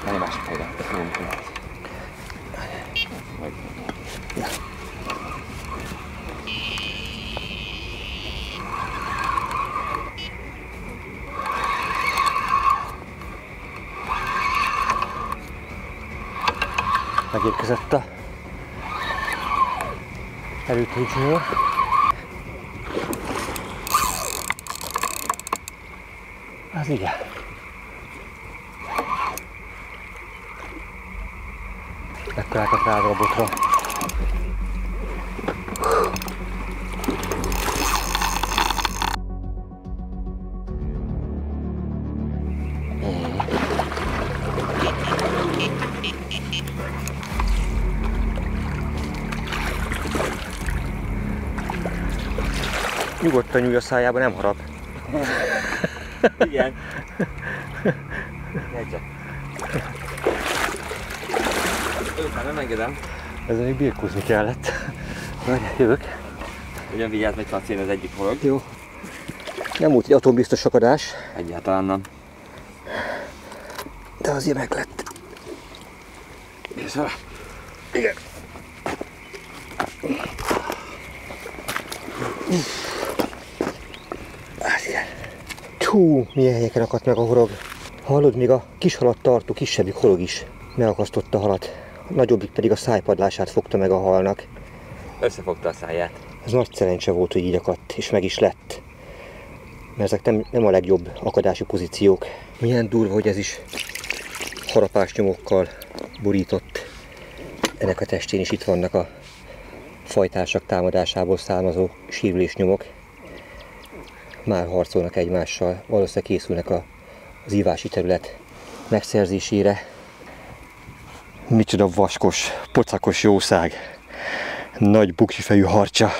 Menj a másik helyre. Ja. Megérkezett a előtédzsőr. Az igen. Ekkorákat rád a botra. Nyugodtan nyúj a szájába, nem harap. Igen. Gyere csak. Őt már nem engedem. Ezzel még birkózni kellett. Várjál, jövök. Ugyan vigyázz, meg Laci, az egyik horog. Jó. Nem volt egy atombiztos akadás. Egyáltalán nem. De azért meg lett. Nézd vele. Igen. Hú, milyen helyeken akadt meg a horog. Hallod, még a kis halat tartó kisebbik horog is megakasztotta a halat. A nagyobbik pedig a szájpadlását fogta meg a halnak. Összefogta a száját. Ez nagy szerencse volt, hogy így akadt, és meg is lett. Mert ezek nem a legjobb akadási pozíciók. Milyen durva, hogy ez is harapásnyomokkal borított. Ennek a testén is itt vannak a fajtársak támadásából származó sérülésnyomok. Már harcolnak egymással, valószínűleg készülnek az ívási terület megszerzésére. Micsoda vaskos, pocakos jószág. Nagy buksifejű harcsa.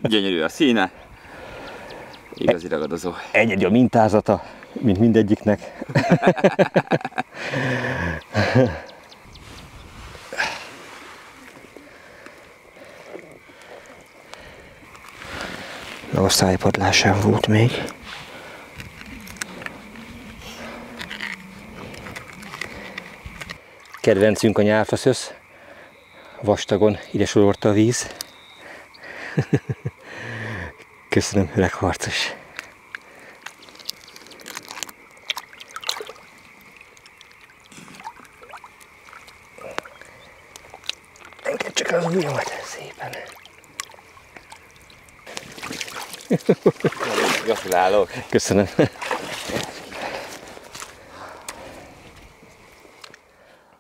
Gyönyörű a színe. Igazi ragadozó. Egyedi a mintázata, mint mindegyiknek. A szájpadlás sem volt még. Kedvencünk a nyálfaszösz. Vastagon ide sorolta a víz. Köszönöm, öreg harcos. Engedd csak az ujjamat szépen. Gratulálok. Köszönöm.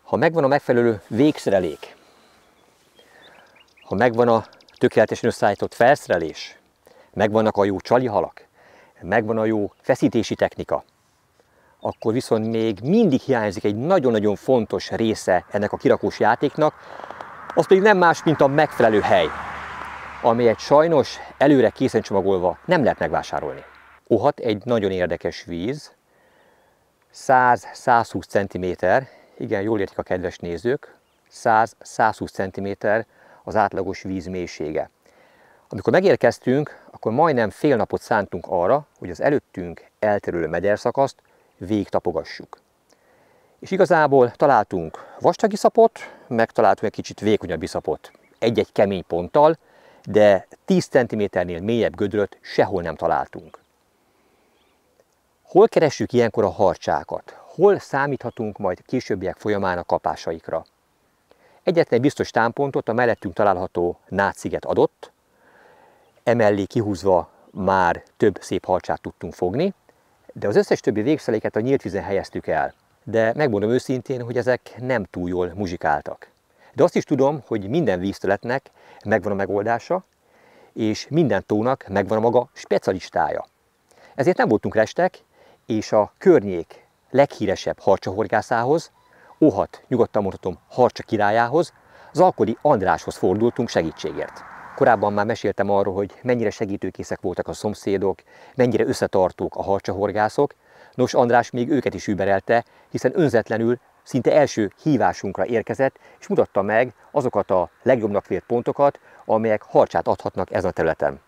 Ha megvan a megfelelő végszerelék, ha megvan a tökéletesen összeállított felszerelés, megvannak a jó csalihalak, megvan a jó feszítési technika, akkor viszont még mindig hiányzik egy nagyon-nagyon fontos része ennek a kirakós játéknak, az pedig nem más, mint a megfelelő hely, amelyet sajnos előre készen csomagolva nem lehet megvásárolni. Ohat egy nagyon érdekes víz, 100-120 cm, igen, jól értik a kedves nézők, 100-120 cm az átlagos víz mélysége. Amikor megérkeztünk, akkor majdnem fél napot szántunk arra, hogy az előttünk elterülő mederszakaszt végigtapogassuk. És igazából találtunk vastag iszapot, meg találtunk egy kicsit vékonyabb iszapot, egy-egy kemény ponttal, de 10 cm-nél mélyebb gödröt sehol nem találtunk. Hol keressük ilyenkor a harcsákat? Hol számíthatunk majd későbbiek folyamán a kapásaikra? Egyetlen biztos támpontot a mellettünk található Nád-sziget adott, emellé kihúzva már több szép harcsát tudtunk fogni, de az összes többi végszereléket a nyílt vízen helyeztük el. De megmondom őszintén, hogy ezek nem túl jól muzsikáltak. De azt is tudom, hogy minden vízterületnek megvan a megoldása, és minden tónak megvan a maga specialistája. Ezért nem voltunk restek, és a környék leghíresebb harcsahorgászához, Óhat, nyugodtan mondhatom, harcsa királyához, az alkori Andráshoz fordultunk segítségért. Korábban már meséltem arról, hogy mennyire segítőkészek voltak a szomszédok, mennyire összetartók a harcsahorgászok. Nos, András még őket is überelte, hiszen önzetlenül szinte első hívásunkra érkezett, és mutatta meg azokat a legjobbnak vélt pontokat, amelyek harcsát adhatnak ezen a területen.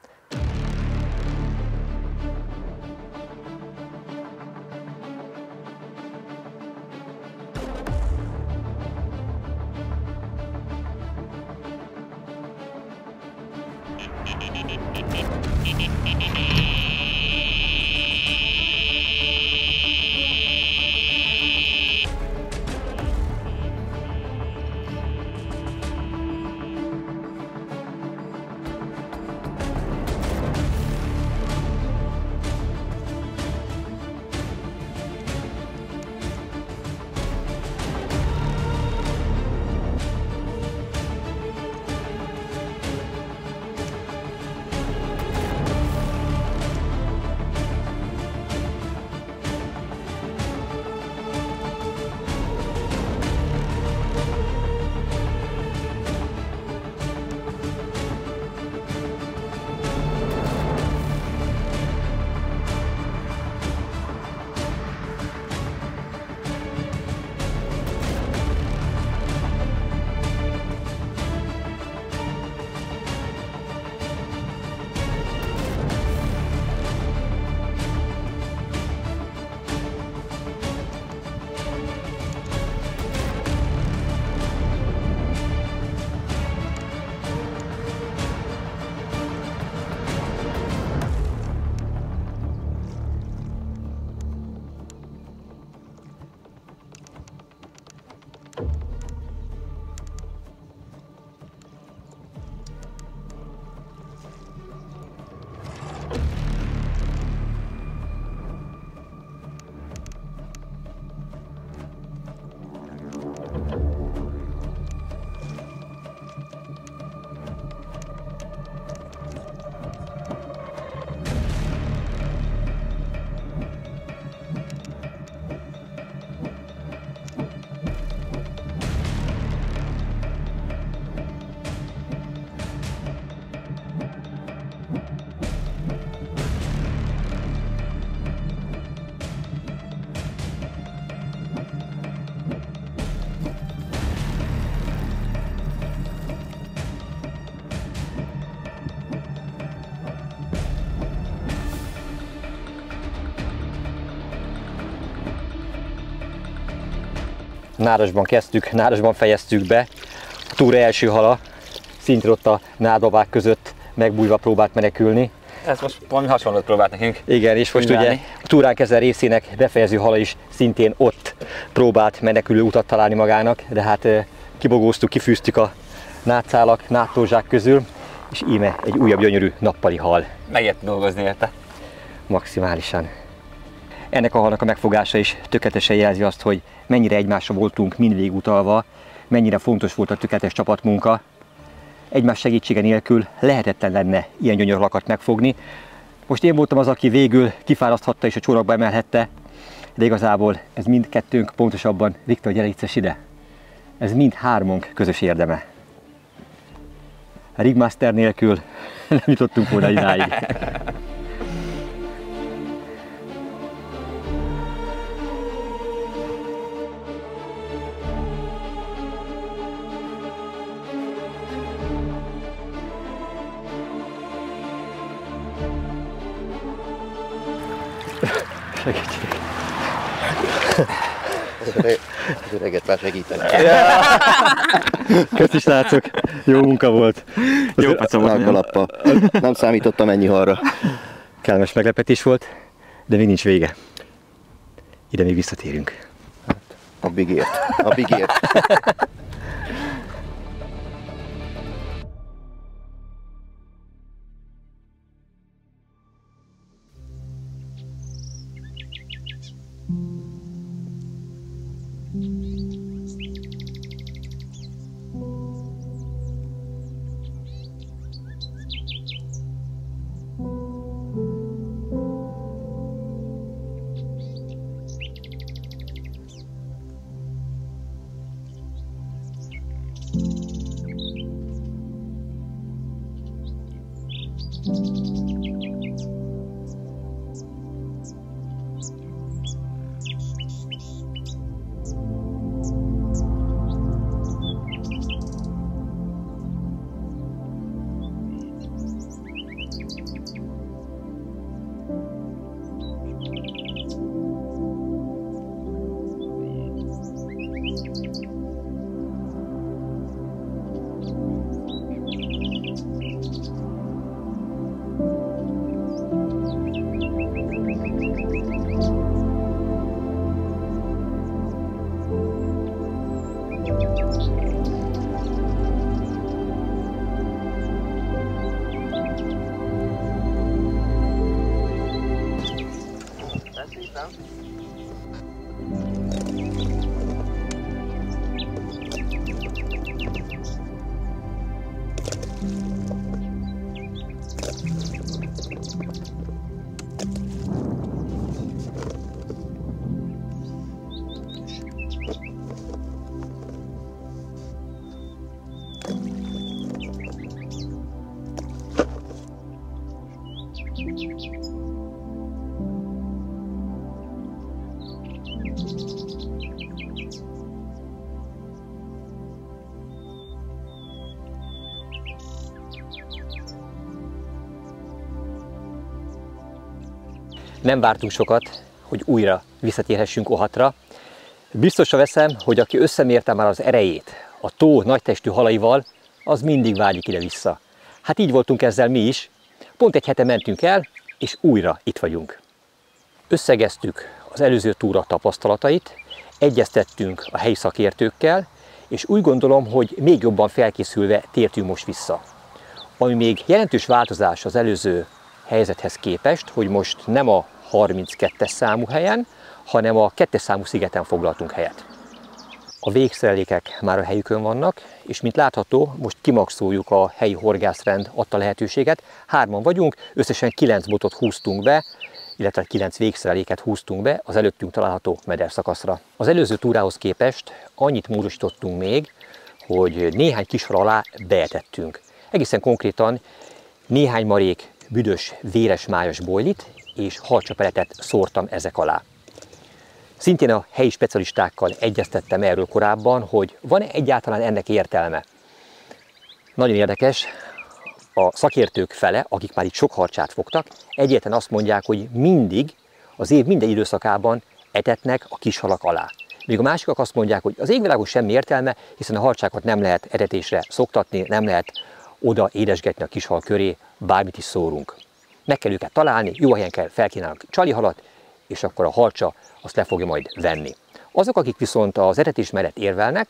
Nádasban kezdtük, Nádasban fejeztük be. A túra első hala szintén ott a nádbabák között megbújva próbált menekülni. Ez most valami hasonlót próbált nekünk. Igen, és most ugye a túránk ezen részének befejező hala is szintén ott próbált menekülő utat találni magának, de hát kibogóztuk, kifűztük a nádszálak, nádtózsák közül, és íme egy újabb gyönyörű nappali hal. Megért dolgozni érte. Maximálisan. Ennek a halnak a megfogása is tökéletesen jelzi azt, hogy mennyire egymásra voltunk mindvégig utalva, mennyire fontos volt a tökéletes csapatmunka. Egymás segítsége nélkül lehetetlen lenne ilyen gyönyörű halakat megfogni. Most én voltam az, aki végül kifáraszthatta és a csónakba emelhette, de igazából ez mindkettőnk, pontosabban Viktor, gyere itt ide. Ez mind hármunk közös érdeme. A Rigmaster nélkül nem jutottunk volna idáig. Segítség. Az öreget már segíteni. Köszi srácok, jó munka volt. Jó paca volt. Nem számítottam ennyi halra. Kellemes meglepetés volt, de még nincs vége. Ide még visszatérünk. A bigért. A bigért. Nem vártunk sokat, hogy újra visszatérhessünk Ohatra. Biztosra veszem, hogy aki összemérte már az erejét a tó nagytestű halaival, az mindig vágyik ide-vissza. Hát így voltunk ezzel mi is. Pont egy hete mentünk el, és újra itt vagyunk. Összegeztük az előző túra tapasztalatait, egyeztettünk a helyi szakértőkkel, és úgy gondolom, hogy még jobban felkészülve tértünk most vissza. Ami még jelentős változás az előző helyzethez képest, hogy most nem a 32-es számú helyen, hanem a 2-es számú szigeten foglaltunk helyet. A végszerelékek már a helyükön vannak, és mint látható, most kimaxoljuk a helyi horgászrend adta lehetőséget. 3-an vagyunk, összesen 9 botot húztunk be, illetve 9 végszereléket húztunk be az előttünk található mederszakaszra. Az előző túrához képest annyit módosítottunk még, hogy néhány kis hal alá beetettünk. Egészen konkrétan néhány marék büdös, véres májas bojlit és halcsapeletet szórtam ezek alá. Szintén a helyi specialistákkal egyeztettem erről korábban, hogy van-e egyáltalán ennek értelme. Nagyon érdekes, a szakértők fele, akik már itt sok harcsát fogtak, egyáltalán azt mondják, hogy mindig, az év minden időszakában etetnek a kis halak alá. Míg a másikak azt mondják, hogy az égvilágon semmi értelme, hiszen a harcsákat nem lehet etetésre szoktatni, nem lehet oda édesgetni a kishal köré, bármit is szórunk. Meg kell őket találni, jó helyen kell felkínálni a csalihalat, és akkor a harcsa azt le fogja majd venni. Azok, akik viszont az etetés mellett érvelnek,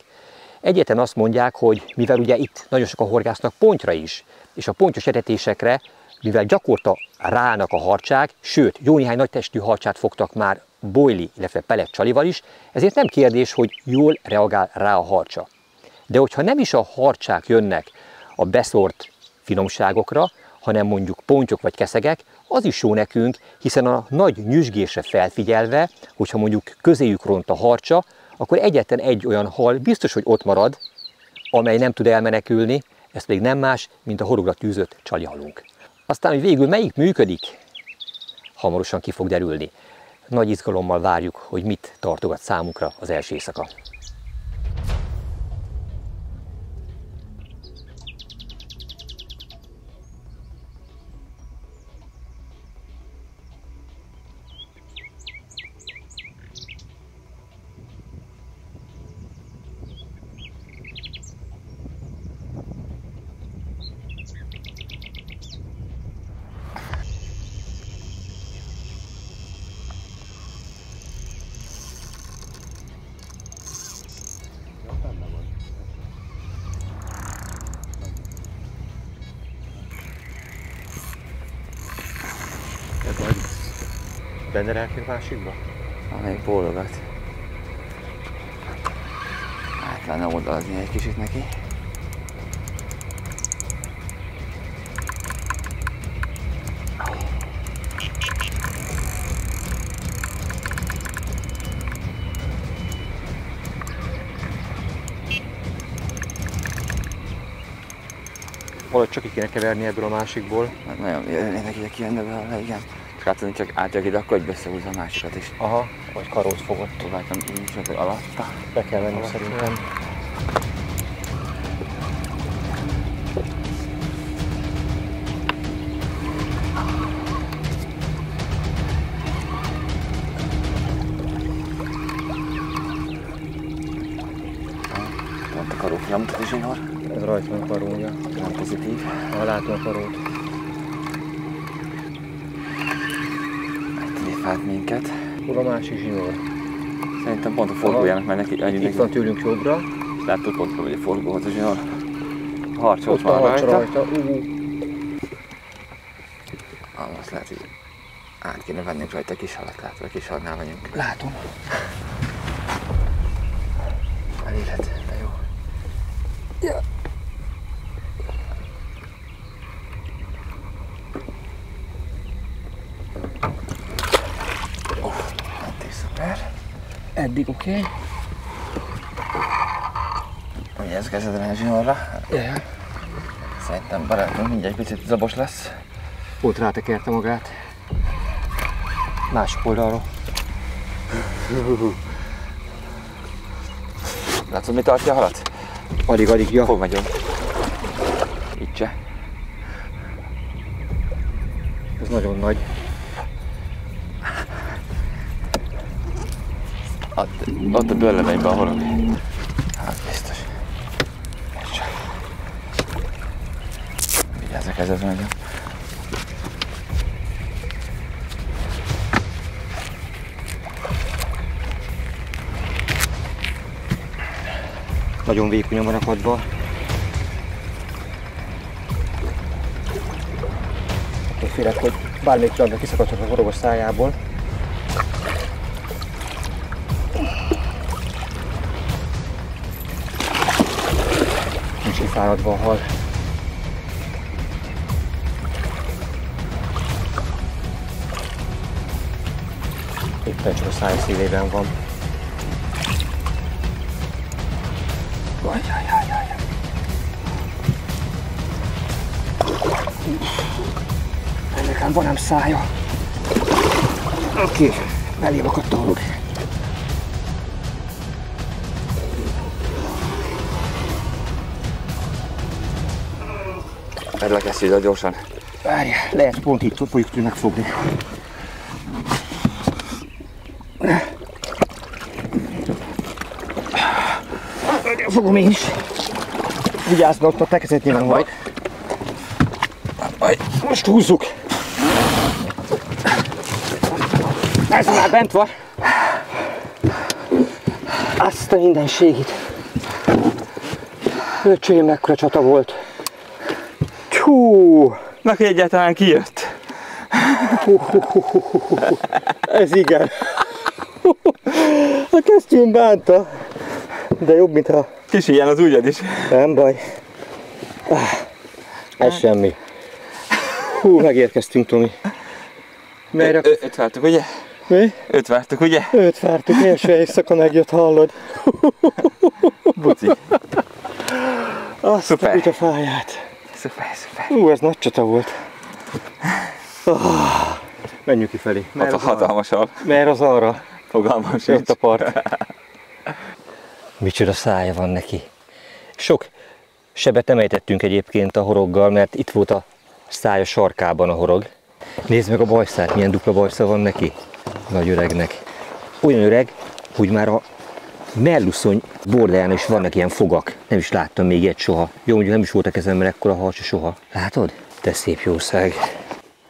egyetlen azt mondják, hogy mivel ugye itt nagyon sokan horgásznak pontyra is, és a pontyos etetésekre, mivel gyakorta ráállnak a harcsák, sőt, jó néhány nagy testű harcsát fogtak már bojli, illetve pellet csalival is, ezért nem kérdés, hogy jól reagál rá a harcsa. De hogyha nem is a harcsák jönnek a beszórt finomságokra, hanem mondjuk pontyok vagy keszegek, az is jó nekünk, hiszen a nagy nyüzsgésre felfigyelve, hogyha mondjuk közéjük ront a harcsa, akkor egyetlen egy olyan hal biztos, hogy ott marad, amely nem tud elmenekülni, ez pedig nem más, mint a horogra tűzött csalihalunk. Aztán, hogy végül melyik működik, hamarosan ki fog derülni. Nagy izgalommal várjuk, hogy mit tartogat számunkra az első éjszaka. Benne rákér másikba? Még bólogat. Hát lenne oldalazni egy kicsit neki. Valahogy csak ki kéne keverni ebből a másikból. Hát nagyon jönnének ide kijönne belőle, igen. Látszani csak átjak ide, akkor összehúzza a másikat is. Aha, vagy karót fogott. Próbáltam így csak, hogy alatta. Be kell venni szerintem. Pont a karót nyomtat is én hol. Ez rajta van a karója. Nem pozitív. Ha látom a karót. Megtréfált minket. Hol a másik zsinór? Szerintem pont a forgójának megy neki. Itt van tőlünk jobbra. Látod pont, hogy a forgóhoz a zsinór. A harcsa Ott van a harcsa rajta. Azt lehet, hogy át kéne vennünk rajta a kis halat, látva a kis halnál vagyunk. Látom. Elélhet, de jó. Ja. Eddig szuper. Eddig oké. Ugye ez kezedre a zsinórra? Yeah. Szerintem barátom mindjárt egy picit zabos lesz. Pont rátekerte magát. Másik oldalról. Látszod, mi tartja a halat? Alig, ja. Fog nagyon. Itt se. Ez nagyon nagy. Ott a dőllemeiben a horog. Hát biztos. Nézd csak. Vigyázz a kezedre nagyon. Nagyon vékonyan van akadva. Attól félek, hogy bármelyik pillanatban kiszakadhat a horog a szájából. Nincs kifáradva a hal. Éppen csak a száj szívében van. Ajjajjajjaj. Ennek ám van ám szája. Oké, elém akadt a horog. Vedd le kesztyűt gyorsan. Várjál, lehet pont itt fogjuk tudni megfogni. Fogom én is. Vigyázz, ott a tekezet nyilván vagy. Most húzzuk. Ez már bent van. Azt a mindenségit. Öcsém, mekkora csata volt. Hú! Meg egyáltalán kijött. Ez igen. A kesztyűm bánta. De jobb, mintha... Kis ilyen az ujjad is. Nem baj. Ez semmi. Hú, megérkeztünk, Tomi. Merre? Öt vártuk, ugye? Mi? 5 vártuk, ugye? 5 vártuk, első éjszaka megjött, hallod? Buci. Azt Szuper. a kutyafáját. Szuper, szuper. Hú, ez nagy csata volt. Menjünk kifelé. Hatalmasal. Mert az arra. Fogalmam sincs. Jött a part. Micsoda szája van neki. Sok sebet nem ejtettünk egyébként a horoggal, mert itt volt a szája sarkában a horog. Nézd meg a bajszát, milyen dupla bajsza van neki. Nagy öregnek. Olyan öreg, hogy már a melluszony bordáján is vannak ilyen fogak. Nem is láttam még ilyet soha. Jó, mondjuk nem is volt a kezemben ekkora harcsa soha. Látod? Te szép jószág.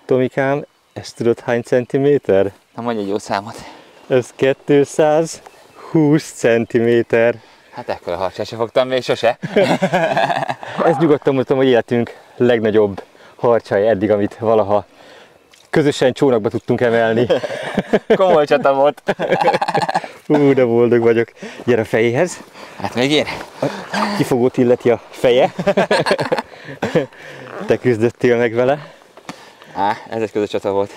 Tomikám, ezt tudod hány centiméter? Na mondj egy jó számot. Ez 220 centiméter. Hát ekkora harcsát sem fogtam még sose. Ezt nyugodtan mondtam, hogy életünk legnagyobb harcsája eddig, amit valaha közösen csónakba tudtunk emelni. Komoly csata volt. De boldog vagyok. Gyere a fejéhez. Hát még én. Kifogót illeti a feje. Te küzdöttél meg vele. Ez egy közös csata volt.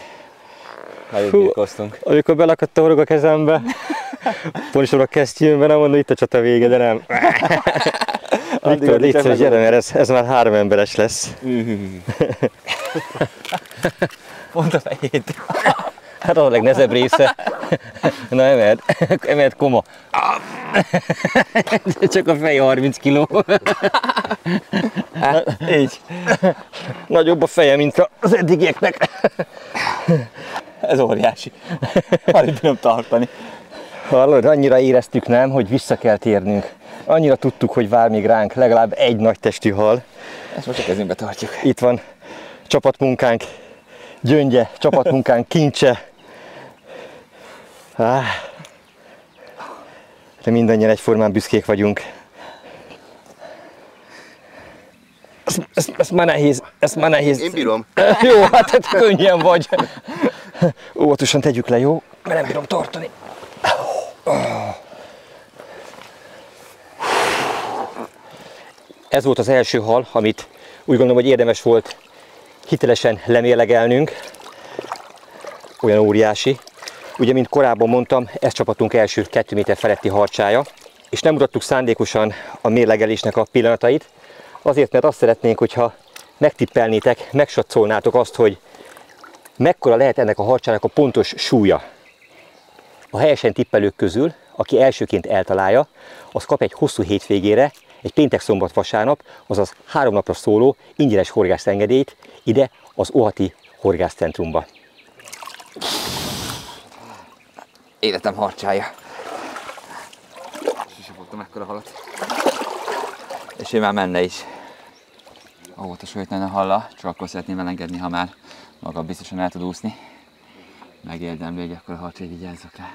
Nagyon birkóztunk. Amikor belakadt a horog a kezembe, pontosabban a kesztyűmben, nem mondom, itt a csata vége, de nem. Viktor, légy szíves, gyere, mert ez már 3 emberes lesz. Pont a fejét. Hát az a legnehezebb része. Na emeld koma. Csak a feje 30 kiló. Így. Nagyobb a feje, mint az eddigieknek. Ez óriási. Alig tudom tartani. Hallod, annyira éreztük, nem, hogy vissza kell térnünk. Annyira tudtuk, hogy vár még ránk legalább egy nagy testű hal. Ezt most a kezünkbe tartjuk. Itt van csapatmunkánk gyöngye, csapatmunkánk kincse. De mindannyian egyformán büszkék vagyunk. Ez már nehéz, Én bírom. Jó, hát könnyen vagy. Óvatosan tegyük le, jó? Mert nem bírom tartani. Ez volt az első hal, amit úgy gondolom, hogy érdemes volt hitelesen lemérlegelnünk. Olyan óriási. Ugye, mint korábban mondtam, ez csapatunk első 2 méter feletti harcsája, és nem mutattuk szándékosan a mérlegelésnek a pillanatait, azért, mert azt szeretnénk, hogyha megtippelnétek, megsatszolnátok azt, hogy mekkora lehet ennek a harcsának a pontos súlya. A helyesen tippelők közül, aki elsőként eltalálja, az kap egy hosszú hétvégére, egy péntek-szombat-vasárnap, azaz 3 napra szóló ingyenes horgászengedélyt ide az Óhati Horgászcentrumba. Életem harcsája. Sose fogtam ekkora halat. És ő már menne is. Óvatos vagyok nagyon halla, csak akkor szeretném elengedni, ha már maga biztosan el tud úszni. Megérdemli, hogy akkor a harcsáig vigyázzak rá.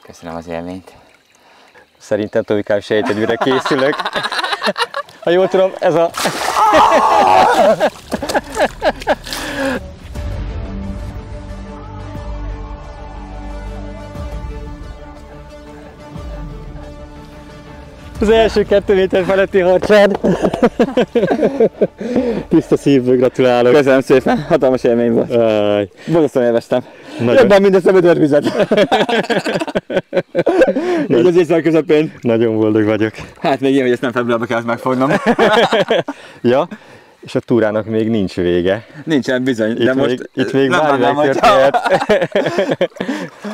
Köszönöm az élményt. Szerintem Tomikám sejted, mire készülök. Ha jól tudom, ez a... Az első 2 méter feletti harcsád. Tiszta szívből gratulálok. Köszönöm szépen, hatalmas élmény volt. Borzasztóan élveztem. Jobban minden szemedőr vizet. Így az éjszak közepén. Nagyon boldog vagyok. Hát még én, hogy ezt nem februárban kellett megfognom. Ja, És a túrának még nincs vége. Nincsen bizony, de most itt még bármi megtörténhet.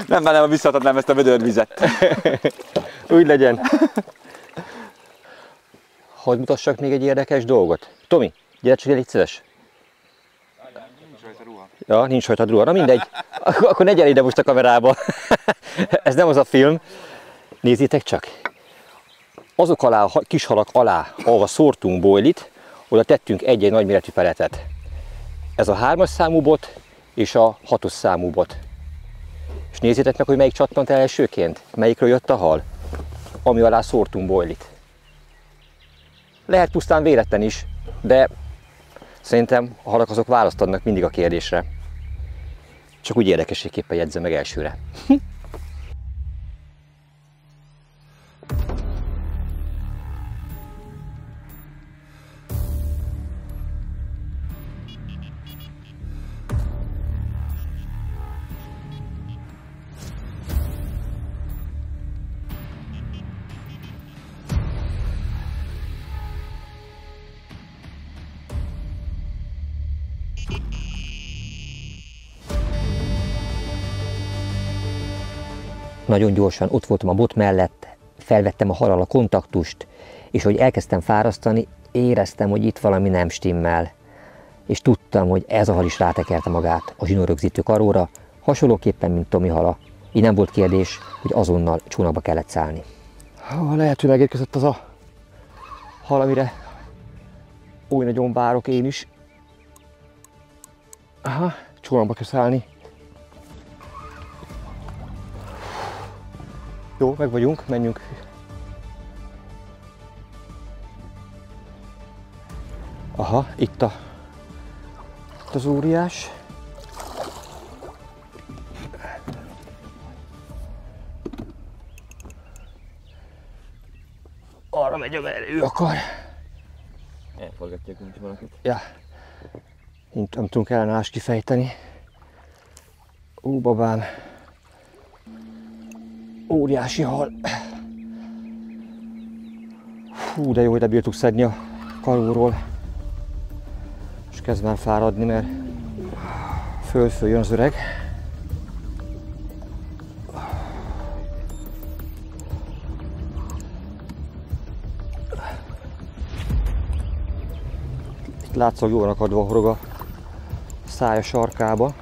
Nem bánnám, ha visszaadhatnám ezt a vödörvizet. Úgy legyen. Hadd mutassak még egy érdekes dolgot. Tomi, gyere csak, légy szíves. Nincs rajta ruha. Ja, nincs rajta ruha. Na mindegy. Akkor ne gyere ide most a kamerába. Ez nem az a film. Nézzétek csak. Azok alá, a kis halak alá, ahova szórtunk boilit, oda tettünk egy-egy nagyméretű peletet. Ez a 3-as számú bot és a 6-os számú bot. És nézzétek meg, hogy melyik csattant el elsőként, melyikről jött a hal, ami alá szórtunk boilit. Lehet pusztán véletlen is, de szerintem a halak azok választ adnak mindig a kérdésre. Csak úgy érdekességképpen jegyzem meg elsőre. Nagyon gyorsan ott voltam a bot mellett, felvettem a hallal a kontaktust, és hogy elkezdtem fárasztani, éreztem, hogy itt valami nem stimmel. És tudtam, hogy ez a hal is rátekerte magát a zsinórögzítő karóra, hasonlóképpen, mint Tomi hala. Így nem volt kérdés, hogy azonnal csónakba kellett szállni. Lehet, hogy megérkezett az a hal, amire oly nagyon várok én is. Aha, csónakba kell szállni. Jó, meg vagyunk, menjünk. Aha, itt az óriás. Arra megy, amerre ő akar. Elforgatják, mint valakit. Ja. Nem tudunk ellenállást kifejteni. Ó, babám. Óriási hal. Hú, de jó, hogy lebírtuk szedni a karóról. És kezd már fáradni, mert föl jön az öreg. Itt látszólag jól akadva horog a szája sarkába.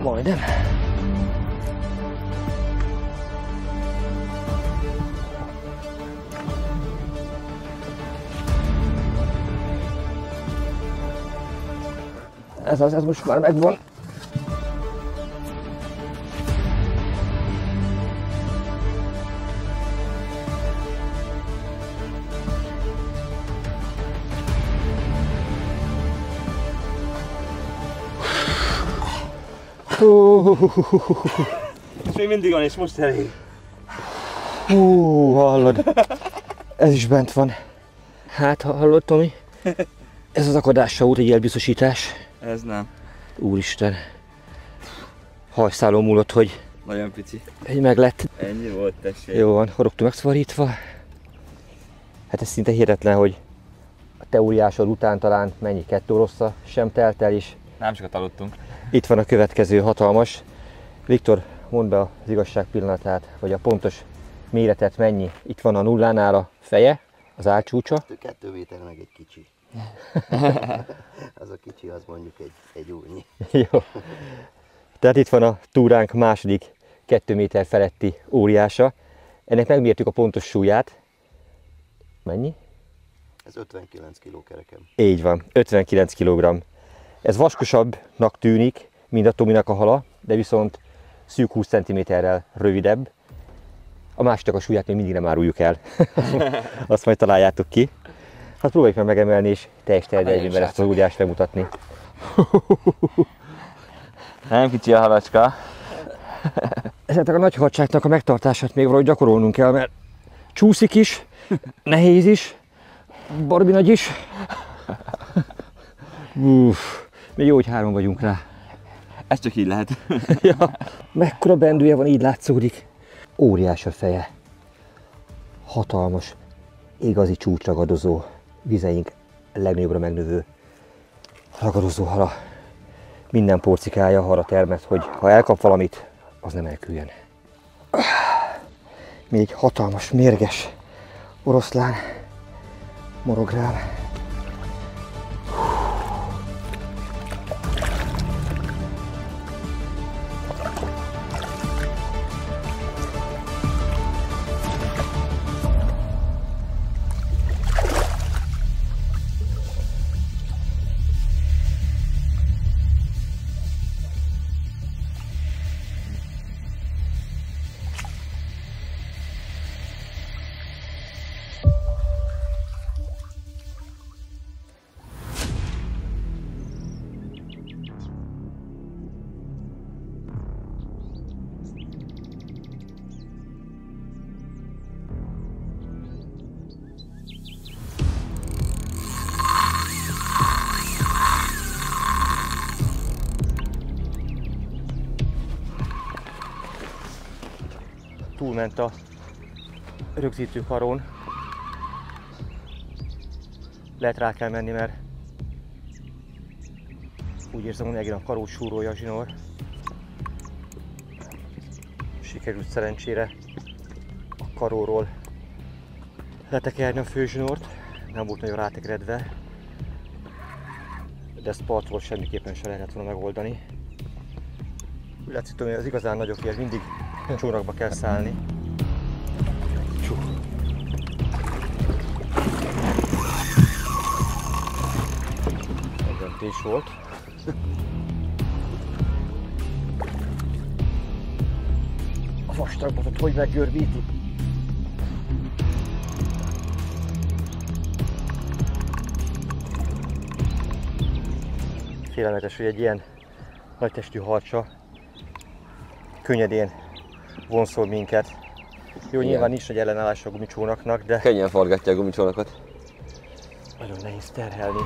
Majdnem. Ez most már megvan. És még mindig van, és most elég. Hallod? Ez is bent van. Hát, hallod, Tomi? Ez az akadással volt egy jelbiztosítás. Ez nem. Úristen. Hajszálon múlott, hogy Nagyon pici. egy meglett. Ennyi volt, tessék. Jó van, horogtunk megszvarítva. Hát ez szinte hihetetlen, hogy a teóriásod után talán mennyi 2 oroszra sem telt el is. Nem sokat aludtunk. Itt van a következő hatalmas. Viktor, mondd be az igazság pillanatát, vagy a pontos méretet mennyi. Itt van a nullánál a feje, az álcsúcsa. 2 méter meg egy kicsi. Az a kicsi, az mondjuk egy úrnyi. Jó. Tehát itt van a túránk második 2 méter feletti óriása. Ennek megmértük a pontos súlyát. Mennyi? Ez 59 kg kerekem. Így van, 59 kg. Ez vaskosabbnak tűnik, mint a Tominak a hala, de viszont szűk 20 cm-rel rövidebb. A másiknak a súlyát még mindig nem áruljuk el. Azt majd találjátok ki. Hát próbáljuk meg megemelni és teljes terjedelmében ezt az óriást bemutatni. Nem kicsi a halacska. Esetleg a nagy hadságnak a megtartását még valahogy gyakorolnunk kell, mert csúszik is, nehéz is. Barbi nagy is. Még jó, hogy 3 vagyunk rá. Ez csak így lehet. Ja, mekkora bendője van, így látszódik. Óriás a feje. Hatalmas, igazi csúcsragadozó, vizeink legnagyobbra megnövő ragadozó hala. Minden porcikája arra termett, hogy ha elkap valamit, az nem elküljen. Még egy hatalmas, mérges oroszlán morog rám. Túlment a rögzítő karón. Lehet rá kell menni, mert úgy érzem, hogy megint a karót súrolja a zsinór. Sikerült szerencsére a karóról letekerni a főzsinort. Nem volt nagyon rátekeredve, de ezt partról semmiképpen se lehetett volna megoldani. Úgy látszik, hogy az igazán nagyokért mindig csónakba kell szállni. Egy döntés volt. A vastagbotot hogy meggörbíti? Félelmetes, hogy egy ilyen nagy testű harcsa könnyedén vonszol minket. Jó, nyilván nincs nagy ellenállása a gumicsónaknak, de Könnyen forgatja a gumicsónakot. nagyon nehéz terhelni.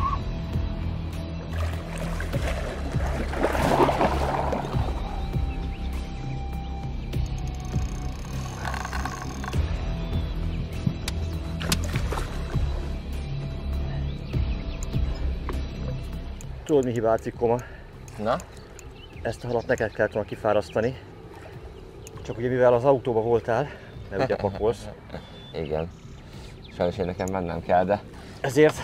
Tudod, mi hibázik, Koma? Na? Ezt a halat neked kellett volna kifárasztani. Csak ugye mivel az autóba voltál, mert ugye pakolsz, Igen. Sajnos én nekem mennem kell, de... ezért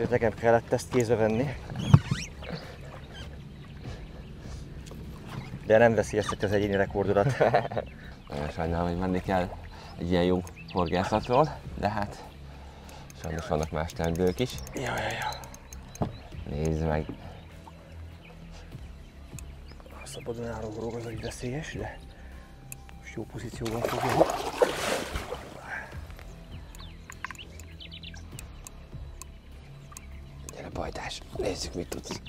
nekem kellett ezt kézbe venni. De nem veszélyezteti az egyéni rekordodat. Nagyon sajnálom, hogy menni kell egy ilyen jó horgászatról, de hát sajnos vannak más teendők is. Ja. Nézd meg! A szabadon álló horog az, hogy veszélyes, de most jó pozícióban fogja. Gyere Bajdás, nézzük mit tudsz.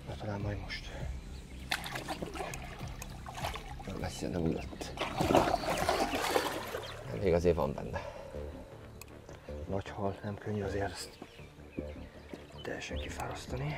Na, talán majd most. Messze nem ugrott. Még azért van benne. Nagy hal, nem könnyű azért ezt teljesen kifárasztani.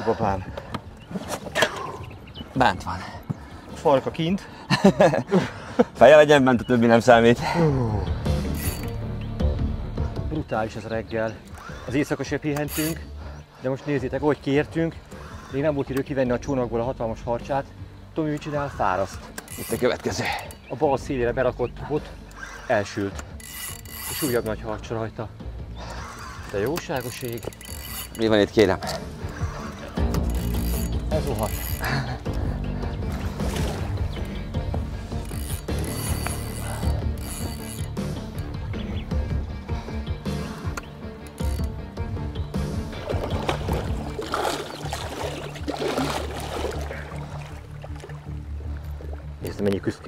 Babám, Bent van. farka kint. Feje legyen bent, a többi nem számít. Brutális ez a reggel. Az éjszaka se pihentünk, de most nézzétek, hogy kiértünk. Még nem volt idő kivenni a csónakból a hatalmas harcsát. Tomi mit csinál? Fáraszt. Itt a következő. A bal szélére berakott bot elsült. És újabb nagy harcsa rajta. De jóságos ég. Mi van itt, kérem? Ez rohadt.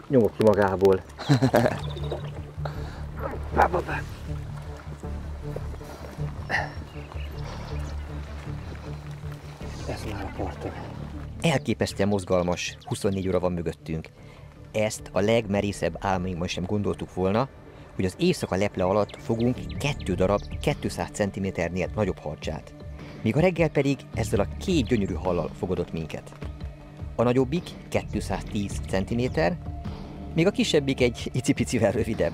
nyomok ki magából. Ez már a parton. Elképesztően mozgalmas 24 óra van mögöttünk. Ezt a legmerészebb álmainkban sem gondoltuk volna, hogy az éjszaka leple alatt fogunk 2 darab 200 cm-nél nagyobb harcsát. Míg a reggel pedig ezzel a 2 gyönyörű hallal fogadott minket. A nagyobbik 210 cm, míg a kisebbik egy icipicivel rövidebb.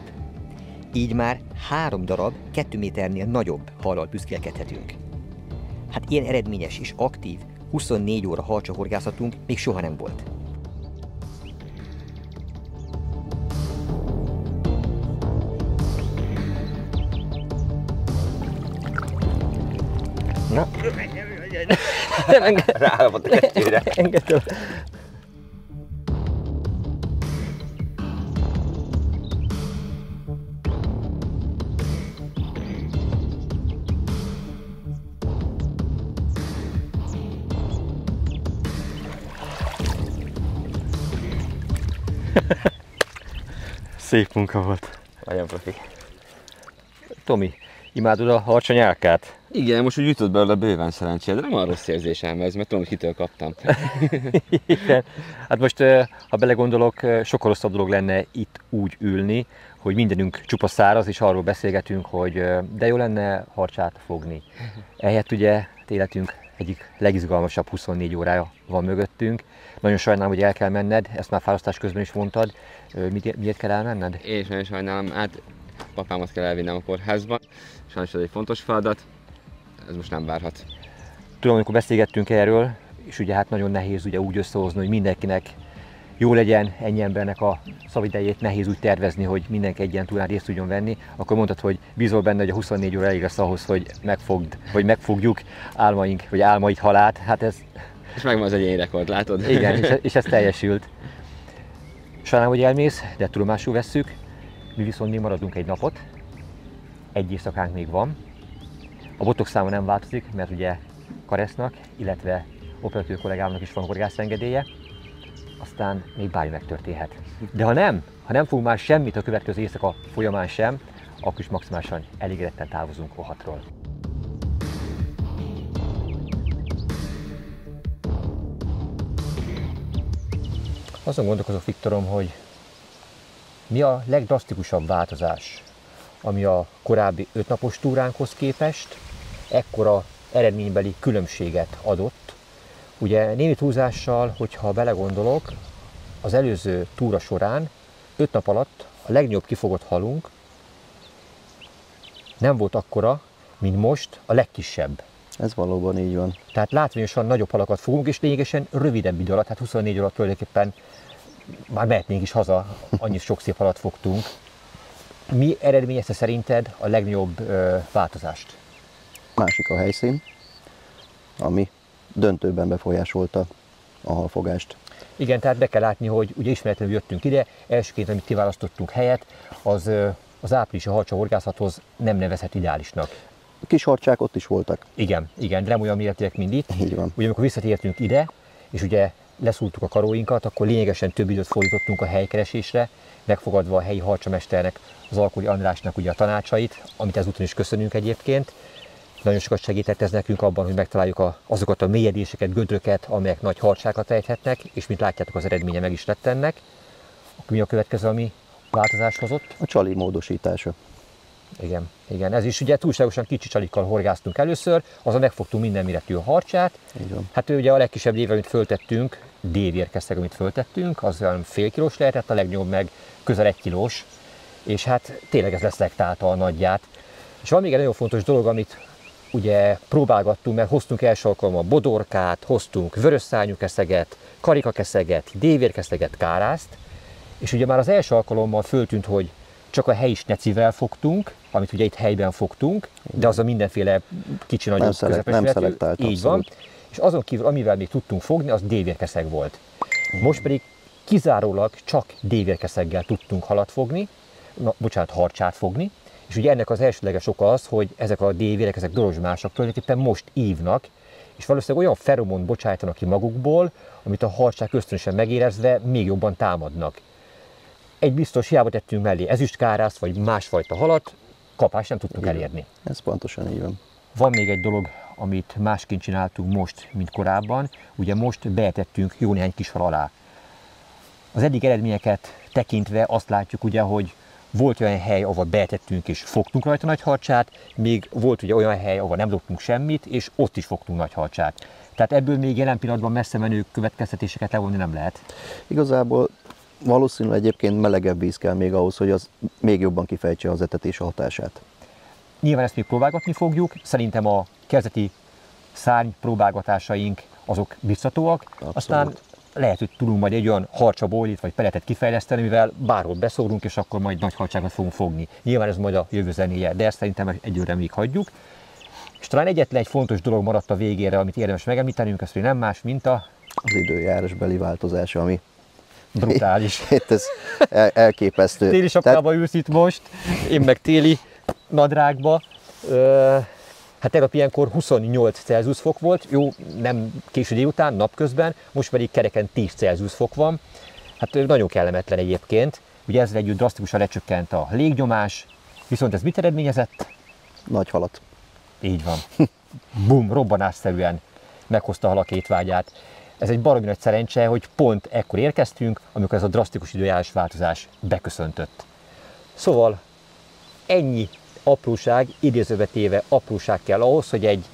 Így már 3 darab 2 méternél nagyobb hallal büszkélkedhetünk. Hát ilyen eredményes és aktív 24 óra harcsahorgászatunk még soha nem volt. Na, nem engedem. Ráállapott a 2-re. Engedtem. Szép munka volt. Nagyon profi. Tomi, imádod a harcsanyálkát? Igen, most úgy jutott belőle bőven szerencsére, de nem a rossz érzésem ez, mert tudom, hogy kitől kaptam. Igen. Hát most, ha belegondolok, sokkal rosszabb dolog lenne itt úgy ülni, hogy mindenünk csupa száraz, és arról beszélgetünk, hogy de jó lenne harcsát fogni. Ehelyett ugye életünk egyik legizgalmasabb 24 órája van mögöttünk. Nagyon sajnálom, hogy el kell menned, ezt már választás közben is mondtad. Miért kell elmenned? Én is nagyon sajnálom, hát papámat kell elvinnem a kórházba. Sajnos ez egy fontos feladat, ez most nem várhat. Tudom, amikor beszélgettünk erről, és ugye hát nagyon nehéz ugye úgy összehozni, hogy mindenkinek jó legyen, ennyi embernek a szabadidejét nehéz úgy tervezni, hogy mindenki egy ilyen túrán részt tudjon venni, akkor mondtad, hogy bízol benne, hogy a 24 óra elég lesz ahhoz, hogy megfogjuk álmaink, vagy álmaid halát. Hát ez... És megvan az egyéni rekord, látod? Igen, és ez teljesült. Sajnálom, hogy elmész, de tudomásul vesszük. Mi viszont még maradunk egy napot. Egy éjszakánk még van. A botok száma nem változik, mert ugye Karesznak, illetve operatőr kollégámnak is van horgászengedélye. Aztán még bármi megtörténhet. De ha nem fogunk már semmit a következő éjszaka folyamán sem, akkor is maximálisan elégedetten távozunk Ohatról. Azon gondolkozok, Viktorom, hogy mi a legdrasztikusabb változás, ami a korábbi 5 napos túránkhoz képest ekkora eredménybeli különbséget adott. Ugye némi túlzással, hogyha belegondolok, az előző túra során 5 nap alatt a legnagyobb kifogott halunk nem volt akkora, mint most a legkisebb. Ez valóban így van. Tehát látványosan nagyobb halakat fogunk, és lényegesen rövidebb idő alatt, tehát 24 alatt tulajdonképpen már mehetnénk is haza, annyi sok szép halat fogtunk. Mi eredményezte szerinted a legnagyobb változást? Másik a helyszín, ami döntőben befolyásolta a halfogást. Igen, tehát be kell látni, hogy ugye ismeretlenül jöttünk ide, elsőként, amit kiválasztottunk helyet, az áprilisi harcsahorgászathoz nem nevezhet ideálisnak. A kis harcsák ott is voltak. Igen, de nem olyan méretűek, mint itt. Így van. Ugye amikor visszatértünk ide, és ugye leszúrtuk a karóinkat, akkor lényegesen több időt fordítottunk a helykeresésre, megfogadva a helyi harcsamesternek, az Alkori Andrásnak ugye a tanácsait, amit ezúton is köszönünk egyébként. Nagyon sokat segített ez nekünk abban, hogy megtaláljuk azokat a mélyedéseket, gödröket, amelyek nagy harcsákat rejthetnek, és mint látjátok, az eredménye meg is lett ennek. Akkor mi a következő, ami változást hozott? A csali módosítása. Igen, ez is ugye túlságosan kicsi csalikkal horgáztunk először, azon megfogtunk minden méretű harcsát. Így van. Hát ugye a legkisebb lév, amit föltettünk, dévérkeszeg, amit föltettünk, az olyan fél kilós lehetett, a legnagyobb meg közel 1 kilós, és hát tényleg ez leszlektálta a nagyját. És van még egy nagyon fontos dolog, amit ugye próbálgattunk, mert hoztunk első alkalommal bodorkát, hoztunk vörösszárnyú keszeget, karikakeszeget, dévérkeszeget, kárászt, és ugye már az első alkalommal föltűnt, hogy csak a helyi snecivel fogtunk, amit ugye itt helyben fogtunk, de az a mindenféle kicsi, nagyobb, közepes nem méretű. szelektált, Így van. És azon kívül, amivel még tudtunk fogni, az dévérkeszeg volt. Most pedig kizárólag csak dévérkeszeggel tudtunk halat fogni, harcsát fogni, és ugye ennek az elsődleges oka az, hogy ezek a dévérek, ezek dorozsmások tulajdonképpen most ívnak, és valószínűleg olyan feromont bocsájtanak ki magukból, amit a harcsák ösztönösen megérezve még jobban támadnak. egy biztos, hiába tettünk mellé ezüstkárász vagy másfajta halat, kapást nem tudtunk elérni. Ez pontosan így van. Van még egy dolog, amit másként csináltunk most, mint korábban. Ugye most beetettünk jó néhány kis hal alá. Az eddig eredményeket tekintve azt látjuk ugye, hogy volt olyan hely, ahol beetettünk és fogtunk rajta nagy harcsát, még volt ugye olyan hely, ahol nem dobtunk semmit, és ott is fogtunk nagy harcsát. Tehát ebből még jelen pillanatban messze menő következtetéseket levonni nem lehet. Igazából valószínűleg egyébként melegebb víz kell még ahhoz, hogy az még jobban kifejtse az etetés hatását. Nyilván ezt még próbálgatni fogjuk, szerintem a kezdeti szárny próbálgatásaink azok biztatóak, aztán lehet, hogy tudunk majd egy olyan harcsabólit vagy peletet kifejleszteni, mivel bárhol beszórunk, és akkor majd nagy harcsákat fogunk fogni. Nyilván ez majd a jövő zenéje, de ezt szerintem egyőre még hagyjuk. És talán egyetlen egy fontos dolog maradt a végére, amit érdemes megemlítenünk, ez nem más, mint az időjárásbeli változása, ami brutális. Itt ez elképesztő. Téli sapkába ülsz itt most, én meg téli nadrágba. Hát tegnap ilyenkor 28 Celsius fok volt, jó, nem késő délután, napközben, most pedig kereken 10 Celsius fok van. Hát nagyon kellemetlen egyébként. Ugye ezzel együtt drasztikusan lecsökkent a légnyomás, viszont ez mit eredményezett? Nagy halat. Így van. Bum, robbanásszerűen meghozta a halak étvágyát. Ez egy baromi nagy szerencse, hogy pont ekkor érkeztünk, amikor ez a drasztikus időjárás változás beköszöntött. Szóval ennyi apróság, idézőbe téve apróság kell ahhoz, hogy egy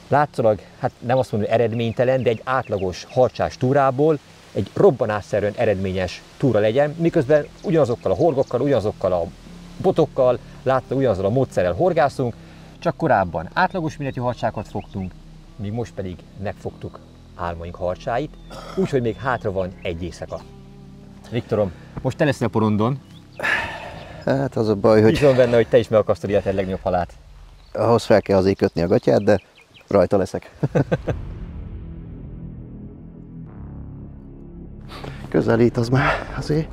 látszólag, hát nem azt mondom, hogy eredménytelen, de egy átlagos harcsás túrából egy robbanásszerűen eredményes túra legyen, miközben ugyanazokkal a horgokkal, ugyanazokkal a botokkal, látszólag ugyanazzal a módszerrel horgászunk, csak korábban átlagos méretű harcsákat fogtunk, míg most pedig megfogtuk álmaink harcsáit, úgyhogy még hátra van egy éjszaka. Viktorom, most te leszel a porondon. Hát az a baj, hogy... Bízom benne, hogy te is megakasztod életed legnagyobb halát. Ahhoz fel kell azért kötni a gatyát, de rajta leszek. Közelít az már azért.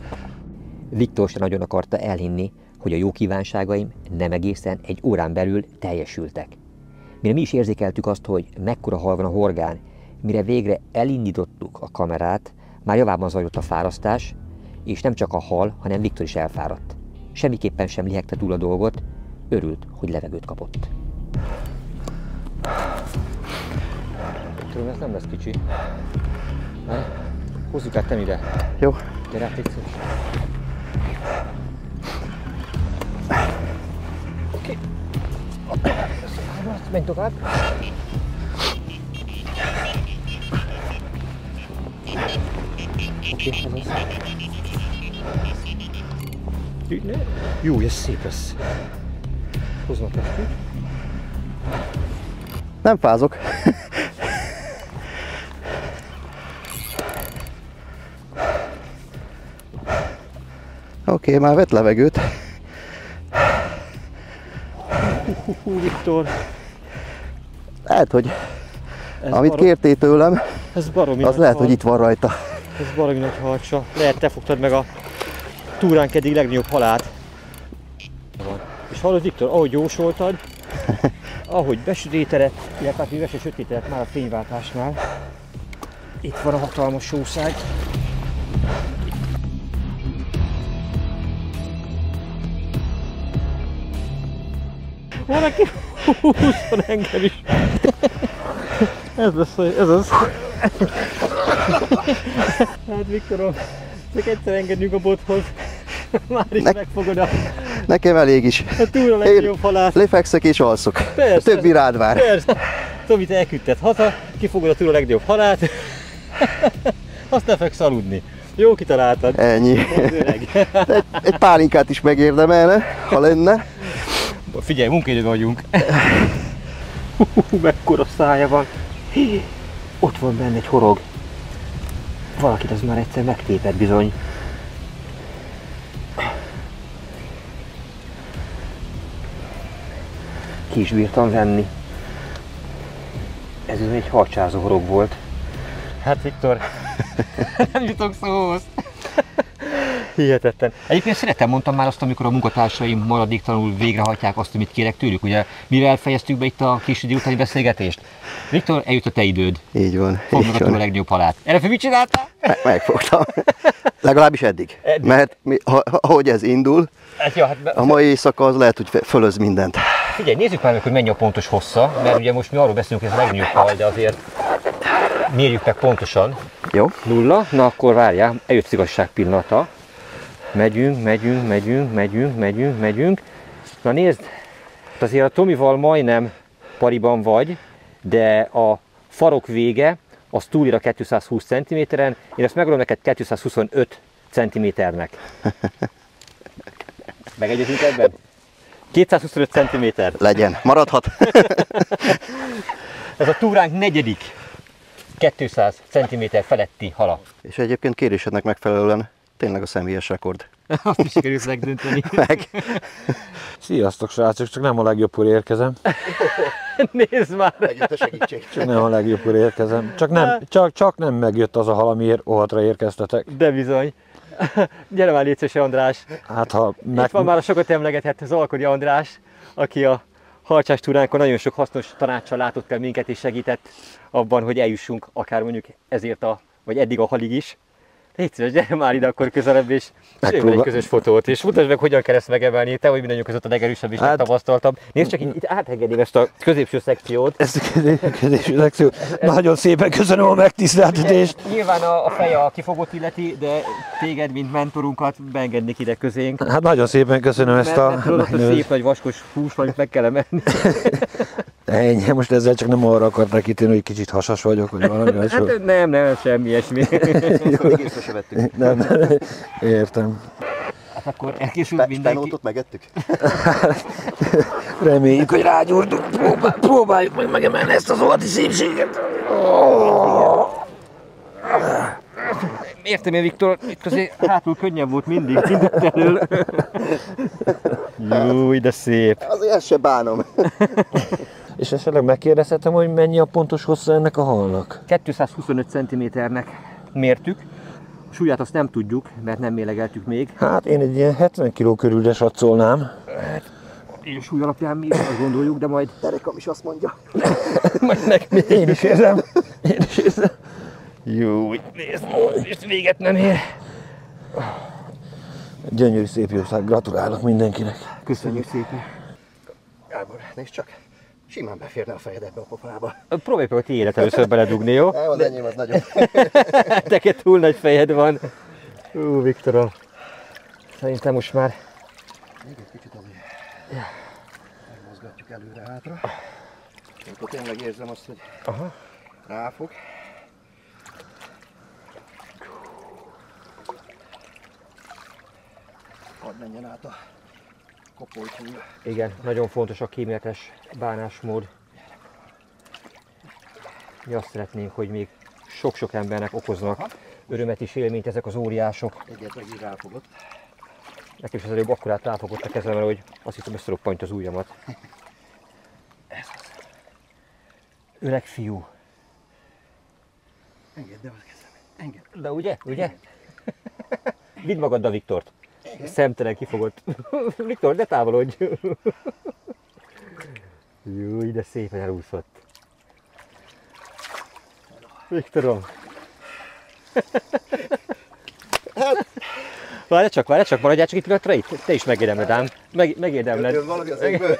Viktor se nagyon akarta elhinni, hogy a jó kívánságaim nem egészen egy órán belül teljesültek. Mire mi is érzékeltük azt, hogy mekkora hal van a horgán, mire végre elindítottuk a kamerát, már javában zajlott a fárasztás, és nem csak a hal, hanem Viktor is elfáradt. Semmiképpen sem lihegte túl a dolgot, örült, hogy levegőt kapott. Tudom, ez nem lesz kicsi. Hozzuk át te ide. Jó. Gyere át, légy szíves. Oké. Menj tovább. Oké, ez az. Jó, ez szép lesz. Hozom a kesztyűt. Nem fázok. Oké, már vett levegőt. Viktor. Lehet, hogy Ez amit kértél tőlem, ez baromi az lehet, hogy itt van rajta. Ez baromi nagy harcsa. Lehet, te fogtad meg a túránk eddig legnagyobb halát. És hallod, Viktor, ahogy jósoltad, ahogy besötétedett, illetve hát mivel se sötétedett már a fényváltásnál, itt van a hatalmas sószág. Valaki húzzon engem is. Ez lesz, ez az. Hát Viktorom, csak egyszer engedjünk a bothoz. Már is megfogod a... Nekem elég is. A túra legjobb halát. Lefekszek és alszok. Persze. A többi rád vár. Persze. Tomit elküldted haza, kifogod a túra legjobb halát. Azt lefeksz aludni. Jó kitaláltad. Ennyi. Egy pálinkát is megérdemelne, ha lenne. Figyelj, munkaidőben vagyunk. Mekkora szája van. Ott van benne egy horog. Valakit az már egyszer megtépett bizony. Ki is bírtam venni. Ez egy harcsázó horog volt. Hát Viktor, nem jutok szóhoz. Hihetetlen. Egyébként szeretem, mondtam már azt, amikor a munkatársaim maradéktalanul végrehajtják azt, amit kérek tőlük. Ugye, mivel fejeztük be itt a kis idő utáni beszélgetést? Viktor, eljött a te időd. Így van. Fogd meg a legnagyobb halát. Erre mit csináltál? Megfogtam. Legalábbis eddig. Mert ahogy ez indul, a mai éjszaka az lehet, hogy fölöz mindent. Figyelj, nézzük már meg, hogy mennyi a pontos hossza, mert ugye most mi arról beszélünk, hogy ez a legnagyobb hal, de azért mérjük meg pontosan. Jó. 0. Na akkor várjál, eljött az igazság pillanata. Megyünk. Na nézd, azért a Tomival majdnem pariban vagy, de a farok vége az túlír a 220 cm-en, én ezt megmondom neked 225 cm-nek. Megegyezünk ebben? 225 cm. Legyen, maradhat. Ez a túránk negyedik 200 cm feletti hala. És egyébként kérésednek megfelelően tényleg a személyes rekord. Azt is sikerült megdönteni. Meg. Sziasztok srácok, csak nem a legjobbkor érkezem. Nézd már! Együtt a segítség. Csak nem a legjobbkor érkezem. Csak nem megjött az a hal, amiért óhatra érkeztetek. De bizony. Gyere már légy szíves, András. Hát ha Itt van már a sokat emlegetett Zalkodi András, aki a harcsás túránkon nagyon sok hasznos tanácssal látott el minket és segített abban, hogy eljussunk akár mondjuk ezért vagy eddig a halig is. Légy szíves, gyere már ide akkor közelebb, és csinálj egy közös fotót, és mutasd meg, hogyan kell ezt megemelni, te vagy mindannyiunk között a legerősebb és legtapasztaltabb. Nézd csak, itt átengedném ezt a középső szekciót. Ezt a középső szekciót. Nagyon szépen köszönöm a megtiszteltetést. Nyilván a feje a kifogott illeti, de téged, mint mentorunkat beengednék ide közénk. Hát nagyon szépen köszönöm ezt a... Mert szép nagy vaskos hús, amit meg kell emelni. Ennyi, most ezzel csak nem arra akarták kitérni, hogy kicsit hasas vagyok, vagy valami. Hát nem, semmi ilyesmi. Még észre se vettük. Nem, értem. Hát akkor elkészült mindenki. Penótot megettük? Reméljük, hogy rágyúrtunk. Próbáljuk meg megemelni ezt az olati szépséget. Értem én, Viktor, itt azért hátul könnyebb volt mindig elől. Júj, de szép. Azért ezt se bánom. És esetleg megkérdezhetem, hogy mennyi a pontos hossza ennek a halnak? 225 cm-nek mértük. A súlyát azt nem tudjuk, mert nem mélegeltük még. Hát én egy ilyen 70 kg körülre satszolnám. Én súly alapján mi is azt gondoljuk, de majd... Derekam is azt mondja. Én is érzem. Júj, nézd, és véget nem ér. Gyönyörű szép jószág, gratulálok mindenkinek. Köszönjük szépen. Gábor, nézd csak. Simán beférne a fejed ebbe a pofába. Próbálj meg a tiédet először beledugni, jó? Nem, az enyém az nagyon. Neked túl nagy fejed van. Viktorom. Szerintem most már... Még egy kicsit azért megmozgatjuk előre-hátra. Akkor tényleg érzem azt, hogy ráfog. Hadd menjen át a kopoltyúja. Igen, nagyon fontos a kíméletes bánásmód. Mi azt szeretnénk, hogy még sok-sok embernek okoznak örömet és élményt ezek az óriások. Egyetlen így ráfogott. Nekem is az előbb akkorát ráfogott a kezemre, hogy azt hiszem összeroppant az ujjamat. Ez az. Öreg fiú. Engedd el a kezem. Engedd. De ugye? Vidd magaddal Viktort. Szemtelen kifogott. Viktor, ne távolodj! Júj, de szépen elúszott. Viktorom! Várj csak, maradjál csak itt pillanatra itt. Te is megérdemled ám. Megérdemled. Valami az égből.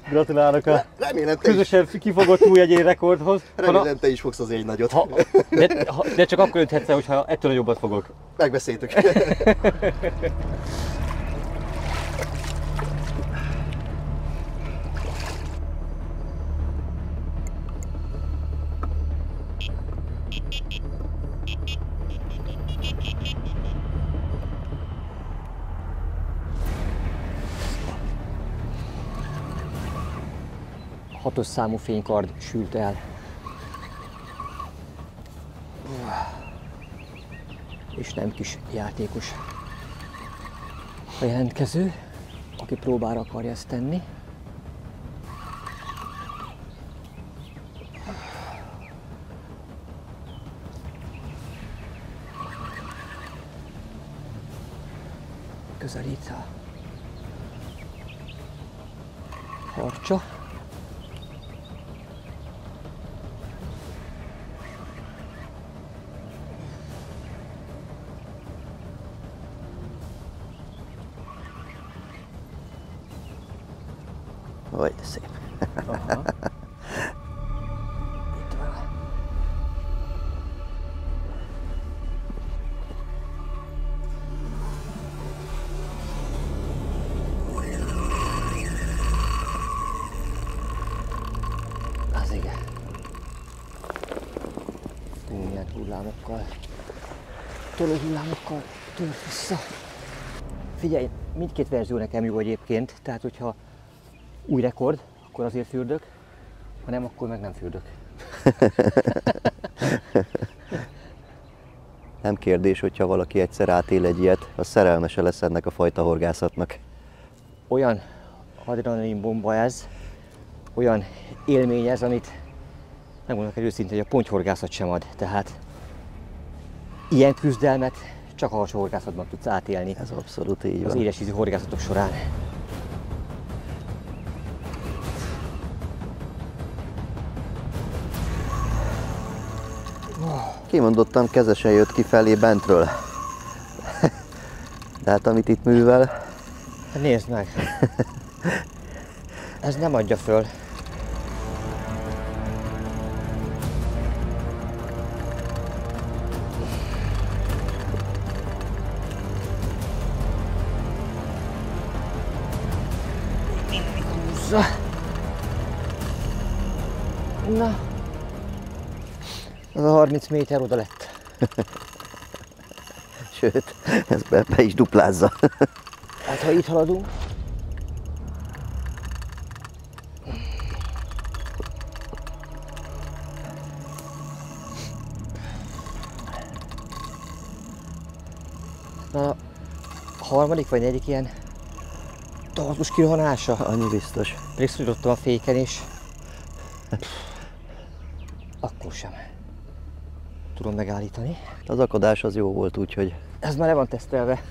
Gratulálok a Remélem te is. közösen kifogott új egyéni rekordhoz. Remélem te is fogsz az egy nagyot. De csak akkor önthetsz el, hogyha ettől nagyobbat fogok. Megbeszéltük. A 6-os számú fénykard sült el. És nem kis játékos a jelentkező, aki próbára akarja ezt tenni. közelít a harcsa. Vagy de szép. Aha. Itt van. Az igen. Milyen hullámokkal, toló hullámokkal tört vissza. Figyelj, mindkét verzió nekem jó egyébként, tehát hogyha új rekord, akkor azért fürdök, ha nem, akkor meg nem fürdök. Nem kérdés, hogyha valaki egyszer átél egy ilyet, az szerelmese lesz ennek a fajta horgászatnak. Olyan adrenalinbomba ez, olyan élmény ez, amit megmondok egy őszintén, hogy a pontyhorgászat sem ad. Tehát ilyen küzdelmet csak a harsahorgászatban tudsz átélni. Ez abszolút így Az van. édesvízi horgászatok során. Kimondottan kezesen jött kifelé bentről. De hát amit itt művel, Hát nézd meg! Ez nem adja föl. Húzza! Na! Az a 30 méter oda lett. sőt, ez be is duplázza. Hát ha itt haladunk, na, a harmadik vagy negyedik ilyen tartós kirohanása. Annyi biztos. Pedig szorítottam a féken is. Akkor sem tudom megállítani. Az akadás az jó volt, úgyhogy Ez már le van tesztelve.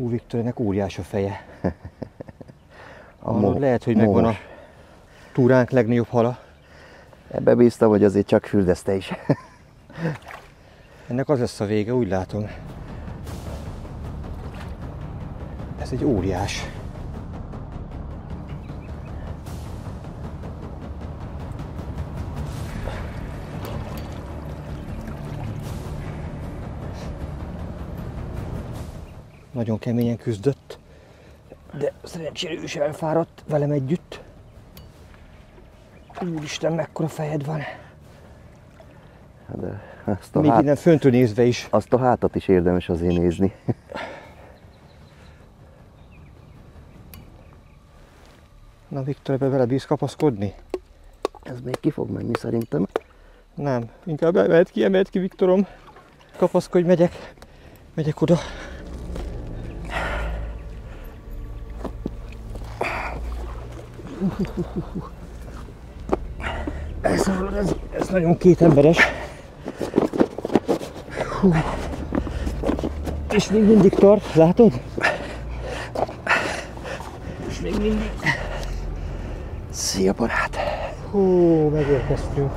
Viktor, ennek óriás a feje. Lehet, hogy megvan a túránk legnagyobb hala. Ebbe bíztam, hogy azért csak fürdezte is. Ennek az lesz a vége, úgy látom. Ez egy óriás. Nagyon keményen küzdött, de szerencsére ő is elfáradt velem együtt. Úristen, mekkora fejed van! De azt a, Még innen föntről nézve is. azt a hátat is érdemes azért nézni. Na Viktor, ebbe bele bírsz kapaszkodni? Ez még ki fog menni szerintem. Nem, inkább emeld ki Viktorom. Kapaszkodj, megyek oda. Ez nagyon kétemberes. És még mindig tart, látod? És még mindig. Szia barát! Hú, megérkeztünk.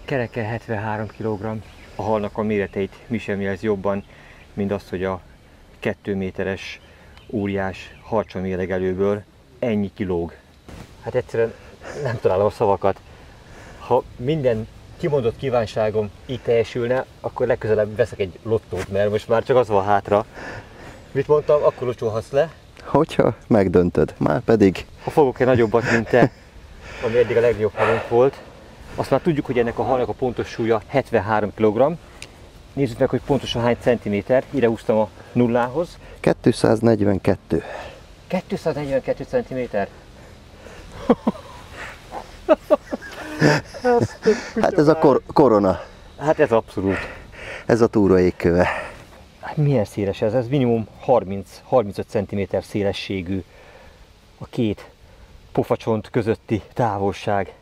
Kereken 73 kg. A halnak a méreteit mi sem jelz jobban, mint azt, hogy a 2 méteres óriás harcsamérlegelőből ennyi kilóg. Hát egyszerűen nem találom a szavakat. Ha minden kimondott kívánságom így teljesülne, akkor legközelebb veszek egy lottót, mert most már csak az van hátra. Mit mondtam, akkor locsolhatsz le. Hogyha megdöntöd, már pedig Ha fogok egy nagyobbat, mint te, ami eddig a legnagyobb halunk volt, azt már tudjuk, hogy ennek a halnak a pontos súlya 73 kg. Nézzük meg, hogy pontosan hány centiméter. Ide húztam a nullához. 242. 242 centiméter. Hát ez a korona. Hát ez abszolút. Ez a túra égköve. milyen széles ez? Ez minimum 30-35 cm szélességű a két pofacsont közötti távolság.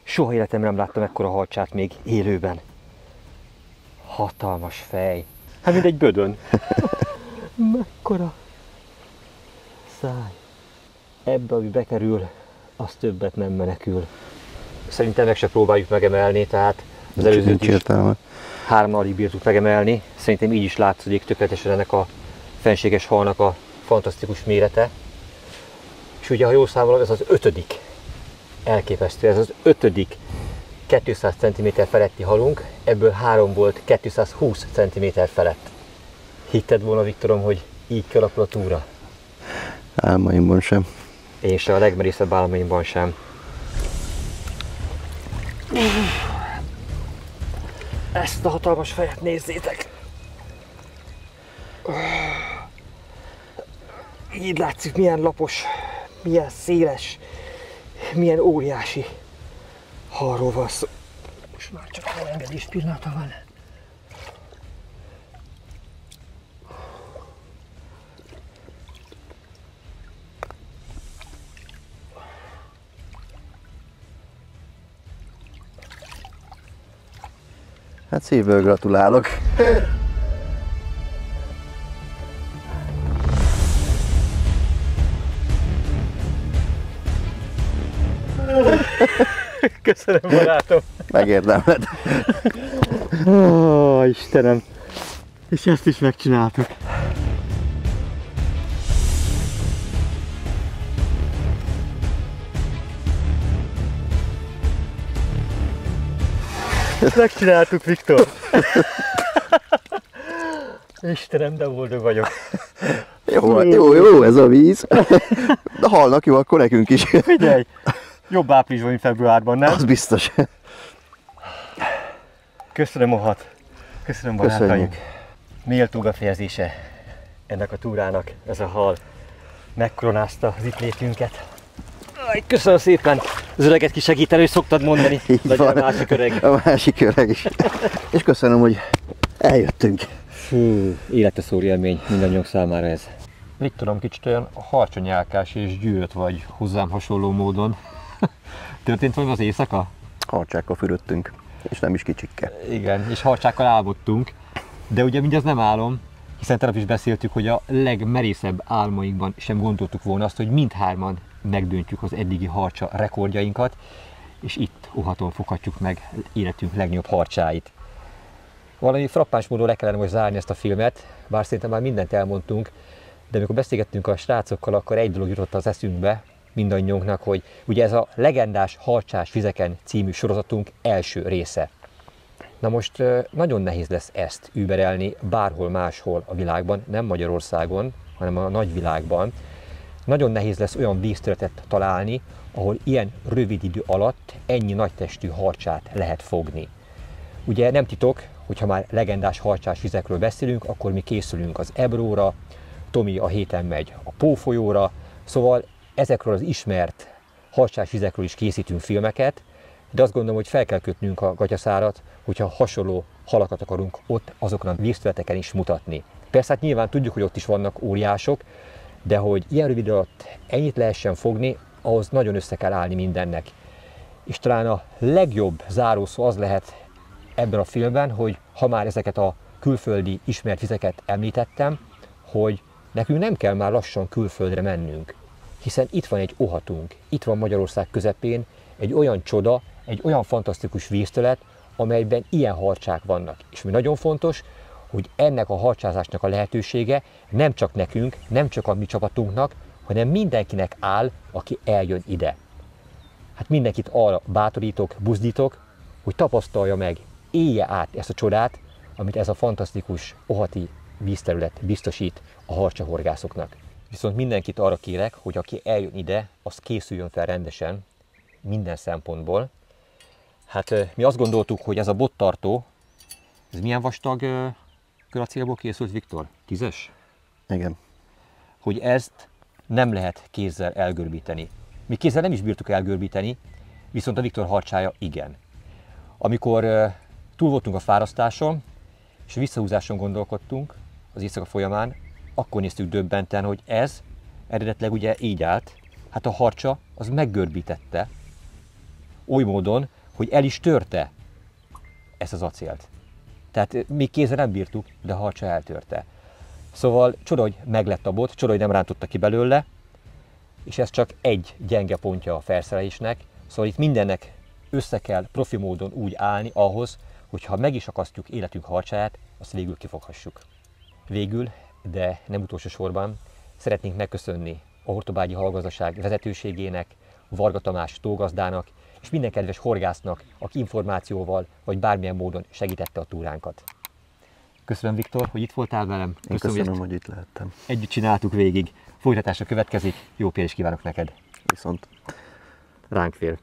Soha életemben nem láttam ekkora harcsát még élőben. Hatalmas fej. Hát mint egy bödön. Mekkora száj. Ebbe, ami bekerül, az többet nem menekül. Szerintem meg se próbáljuk megemelni, tehát az előzőt is 3 alig bírtuk megemelni. Szerintem így is látszik tökéletesen ennek a fenséges halnak a fantasztikus mérete. És ugye, ha jól számolom, ez az 5. Elképesztő, ez az 5. 200 cm feletti halunk, ebből 3 volt 220 cm felett. Hitted volna, Viktorom, hogy így kialakul a túra? Álmaimban sem. És a legmerészebb álmaimban sem. Ezt a hatalmas fejet nézzétek! Így látszik, milyen lapos, milyen széles, milyen óriási halról van szó. Most már csak elengedés pillanata van. Hát szívből gratulálok. Köszönöm, barátom! Megérdemled. Ó, Istenem! És ezt is megcsináltuk. Ezt megcsináltuk, Viktor! Istenem, de boldog vagyok. Jó, ez a víz. De halnak jó, akkor nekünk is. Figyelj! Jobb áprilisban, mint februárban, nem? Az biztos. Köszönöm, Ohat. Köszönöm, barátaim. Köszönjük. Méltó befejezése ennek a túrának, ez a hal megkoronázta az itt létünket. Köszönöm szépen, az öreget kisegítelő, hogy szoktad mondani. Így van. A másik öreg. A másik öreg is. És köszönöm, hogy eljöttünk. Fú, életes szó élmény mindannyiunk számára ez. Viktorom, kicsit olyan harcsonyálkás és gyűrött vagy hozzám hasonló módon. Történt valami az éjszaka? Harcsákkal fürödtünk, és nem is kicsikkel. Igen, és harcsákkal álmodtunk. De ugye mindez nem álom, hiszen tegnap is beszéltük, hogy a legmerészebb álmainkban sem gondoltuk volna azt, hogy mindhárman megdöntjük az eddigi harcsa rekordjainkat, és itt Ohaton foghatjuk meg életünk legnagyobb harcsáit. Valami frappáns módon le kellene most zárni ezt a filmet, bár szerintem már mindent elmondtunk, de amikor beszélgettünk a srácokkal, akkor egy dolog jutott az eszünkbe mindannyiunknak, hogy ugye ez a legendás Harcsás vizeken című sorozatunk első része. Na most nagyon nehéz lesz ezt überelni bárhol máshol a világban, nem Magyarországon, hanem a nagyvilágban. Nagyon nehéz lesz olyan vízterületet találni, ahol ilyen rövid idő alatt ennyi nagytestű harcsát lehet fogni. Ugye nem titok, hogyha már legendás harcsás vizekről beszélünk, akkor mi készülünk az Ebróra, Tomi a héten megy a Pó folyóra, szóval ezekről az ismert harcsás vizekről is készítünk filmeket, de azt gondolom, hogy fel kell kötnünk a gatyaszárat, hogyha hasonló halakat akarunk ott azokon a vízterületeken is mutatni. Persze hát nyilván tudjuk, hogy ott is vannak óriások, de hogy ilyen rövid alatt ennyit lehessen fogni, ahhoz nagyon össze kell állni mindennek. És talán a legjobb zárószó az lehet ebben a filmben, hogy ha már ezeket a külföldi ismert vizeket említettem, hogy nekünk nem kell már lassan külföldre mennünk, hiszen itt van egy Ohatunk, itt van Magyarország közepén egy olyan csoda, egy olyan fantasztikus vízterület, amelyben ilyen harcsák vannak. És mi nagyon fontos, hogy ennek a harcsázásnak a lehetősége nem csak nekünk, nem csak a mi csapatunknak, hanem mindenkinek áll, aki eljön ide. Hát mindenkit arra bátorítok, buzdítok, hogy tapasztalja meg, élje át ezt a csodát, amit ez a fantasztikus ohati vízterület biztosít a harcsahorgászoknak. Viszont mindenkit arra kérek, hogy aki eljön ide, az készüljön fel rendesen, minden szempontból. Hát mi azt gondoltuk, hogy ez a bottartó, ez milyen vastag köracélból készült, Viktor? 10-es? Igen. Hogy ezt nem lehet kézzel elgörbíteni. Mi kézzel nem is bírtuk elgörbíteni, viszont a Viktor harcsája igen. Amikor túl voltunk a fárasztáson, és visszahúzáson gondolkodtunk, az éjszaka folyamán, akkor néztük döbbenten, hogy ez eredetileg ugye így állt, hát a harcsa az meggörbítette, oly módon, hogy el is törte ezt az acélt. Tehát még kézzel nem bírtuk, de a harcsa eltörte. Szóval csoda, hogy meglett a bot, csoda, hogy nem rántotta ki belőle, és ez csak egy gyenge pontja a felszerelésnek, szóval itt mindennek össze kell profi módon úgy állni ahhoz, hogy ha meg is akasztjuk életünk harcsáját, azt végül kifoghassuk. Végül, de nem utolsó sorban, szeretnénk megköszönni a Hortobágyi Hallgazdaság vezetőségének, Varga Tamás tógazdának, és minden kedves horgásznak, aki információval vagy bármilyen módon segítette a túránkat. Köszönöm, Viktor, hogy itt voltál velem. Köszönöm, hogy itt lehettem. Együtt csináltuk végig. Folytatásra következik. Jó pihenést kívánok neked. Viszont Ránk fél.